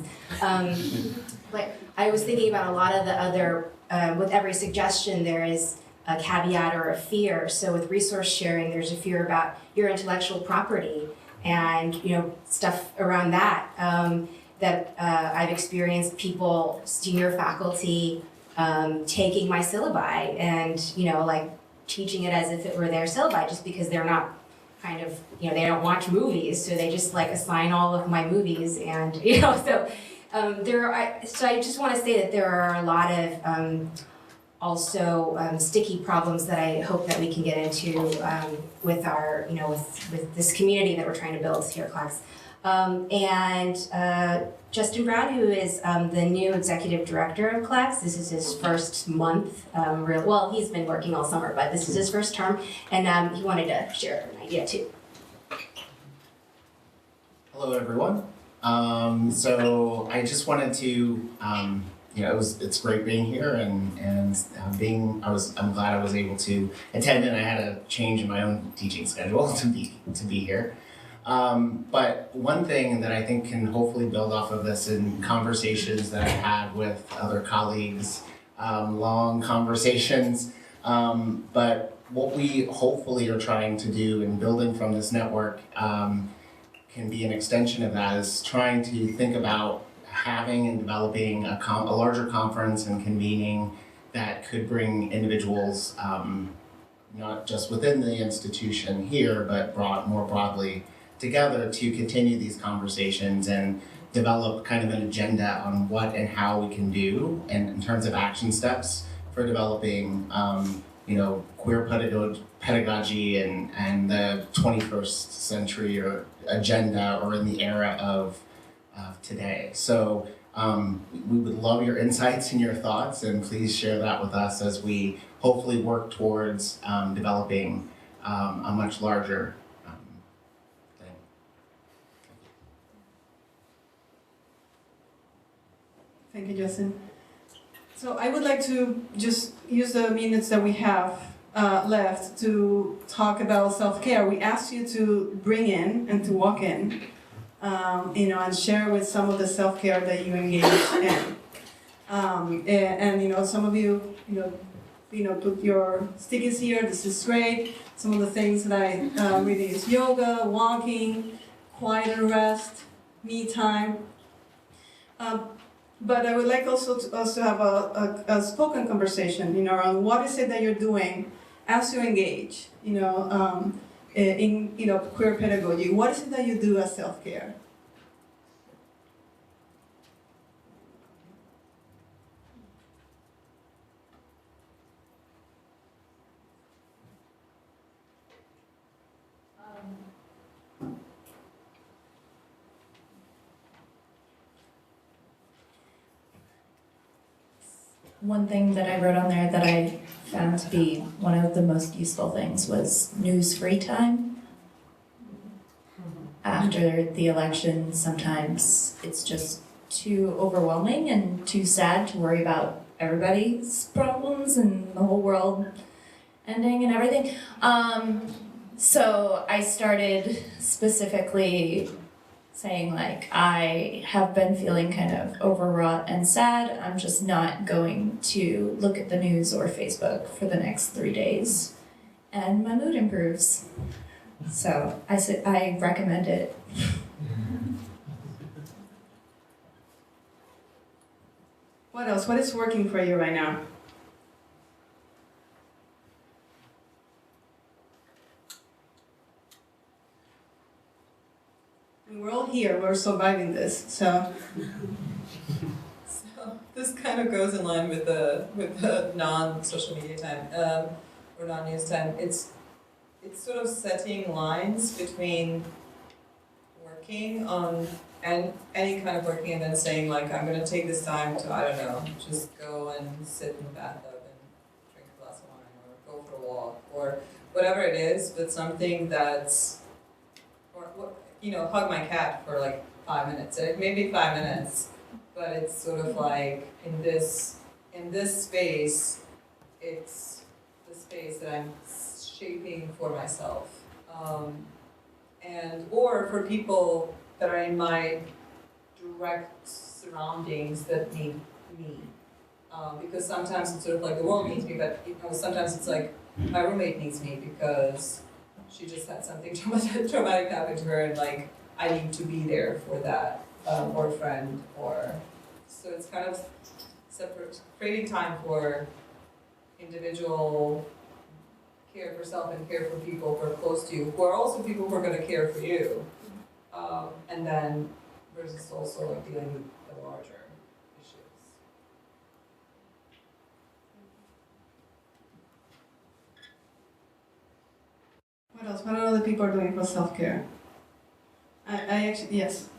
S12: But I was thinking about a lot of the other, with every suggestion there is a caveat or a fear. So with resource sharing, there's a fear about your intellectual property and stuff around that. I've experienced people, senior faculty, taking my syllabi and like teaching it as if it were their syllabi, just because they're not they don't watch movies, so they just like assign all of my movies, and so I just want to say that there are a lot of also sticky problems that I hope that we can get into with our with this community that we're trying to build here at CLAG. And Justin Brown, who is the new executive director of CLAG, this is his first month. Well, he's been working all summer, but this is his first term, and he wanted to share an idea too.
S7: Hello, everyone. So I just wanted to, it's great being here, and I'm glad I was able to attend, and I had a change in my own teaching schedule to be here. But one thing that I think can hopefully build off of this in conversations that I've had with other colleagues, long conversations, but what we hopefully are trying to do in building from this network can be an extension of that, is trying to think about having and developing a larger conference and convening that could bring individuals, not just within the institution here, but more broadly together, to continue these conversations and develop kind of an agenda on what and how we can do, and in terms of action steps for developing queer pedagogy and the 21st century or agenda, or in the era of today. So we would love your insights and your thoughts, and please share that with us as we hopefully work towards developing a much larger thing.
S5: Thank you, Justin. So I would like to just use the minutes that we have left to talk about self-care. We asked you to bring in and to walk in, and share with some of the self-care that you engage in. And some of you, put your stickies here. This is great. Some of the things that I really is yoga, walking, quiet and rest, me time. But I would like also to have a spoken conversation, around what is it that you're doing as you engage, in queer pedagogy. What is it that you do as self-care?
S21: One thing that I wrote on there that I found to be one of the most useful things was news-free time. After the election, sometimes it's just too overwhelming and too sad to worry about everybody's problems and the whole world ending and everything. So I started specifically saying, like, I have been feeling kind of overwrought and sad. I'm just not going to look at the news or Facebook for the next 3 days. And my mood improves. So I recommend it.
S5: What else? What is working for you right now? We're all here, we're surviving this, so.
S2: So this kind of goes in line with the non-social media time, or non-news time. It's sort of setting lines between working on and any kind of working and then saying like, I'm gonna take this time to, I don't know, just go and sit in the bathtub and drink a glass of wine or go for a walk or whatever it is, but something that's, you know, hug my cat for like 5 minutes. It may be 5 minutes, but it's sort of like in this space, it's the space that I'm shaping for myself, or for people that are in my direct surroundings that need me. Because sometimes it's sort of like the world needs me, but you know, sometimes it's like my roommate needs me because she just had something traumatic happen to her, and like I need to be there for that, or a friend, or so it's kind of creating time for individual care for self and care for people who are close to you, who are also people who are going to care for you, and then versus also like dealing with the larger issues.
S5: What else? What are other people doing for self-care? I actually, yes.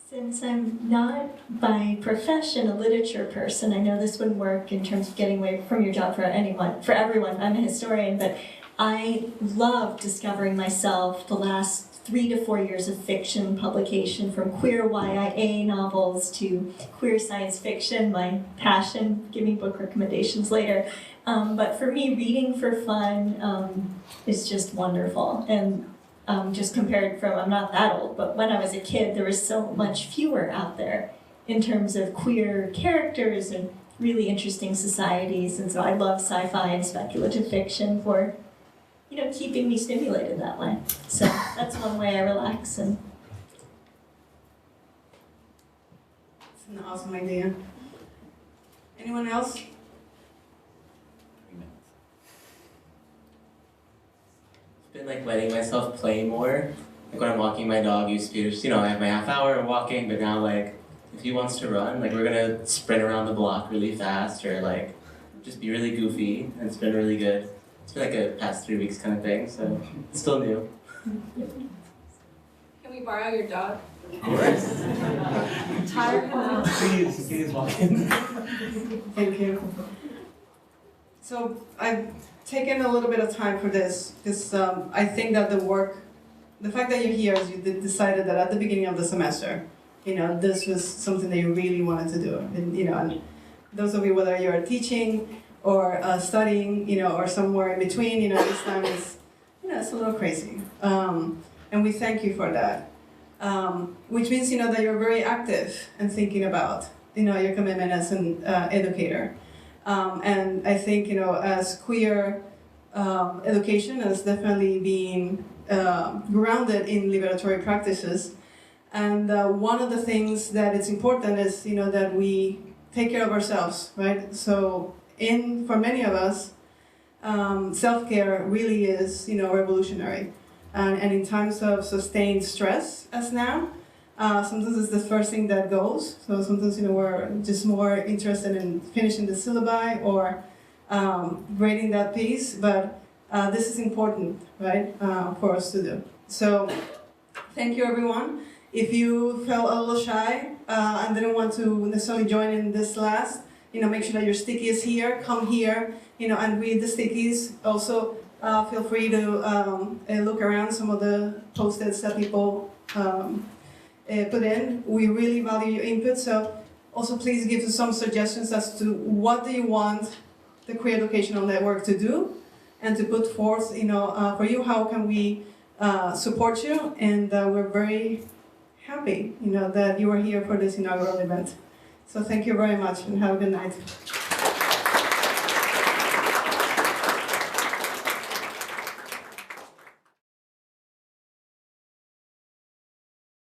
S20: Since I'm not by profession a literature person, I know this wouldn't work in terms of getting away from your job for everyone. I'm a historian, but I love discovering myself the last 3 to 4 years of fiction publication, from queer YIA novels to queer science fiction, my passion. Give me book recommendations later. But for me, reading for fun is just wonderful. And just compared from, I'm not that old, but when I was a kid, there was so much fewer out there in terms of queer characters and really interesting societies. And so I love sci-fi and speculative fiction for, you know, keeping me stimulated that way. So that's one way I relax. And
S5: it's an awesome idea. Anyone else?
S22: Been like letting myself play more. Like when I'm walking my dog, used to be just, you know, I have my half hour of walking, but now like if he wants to run, like we're gonna sprint around the block really fast, or like just be really goofy, and it's been really good. It's been like a past 3 weeks kind of thing, so it's still new.
S5: Can we borrow your dog?
S22: Of course.
S5: Tired now.
S22: Please walk in.
S5: Thank you. So I've taken a little bit of time for this because I think that the fact that you're here is you decided that at the beginning of the semester, you know, this was something that you really wanted to do. And, you know, and those of you, whether you're teaching or studying, you know, or somewhere in between, you know, this time is, you know, it's a little crazy. And we thank you for that. Which means, you know, that you're very active and thinking about, you know, your commitment as an educator. And I think, you know, as queer education as definitely being grounded in liberatory practices. And one of the things that is important is, you know, that we take care of ourselves, right? So for many of us, self-care really is, you know, revolutionary. And in times of sustained stress, as now, sometimes it's the first thing that goes. So sometimes, you know, we're just more interested in finishing the syllabi or grading that piece, but this is important, right, for us to do. So thank you, everyone. If you felt a little shy and didn't want to necessarily join in this last, you know, make sure that your sticky is here, come here, you know, and read the stickies. Also, feel free to look around some of the post-its that people put in. We really value your input, so also please give us some suggestions as to what do you want the Queer Educational Network to do and to put forth, you know, for you, how can we support you, and we're very happy, you know, that you are here for this inaugural event. So thank you very much and have a good night.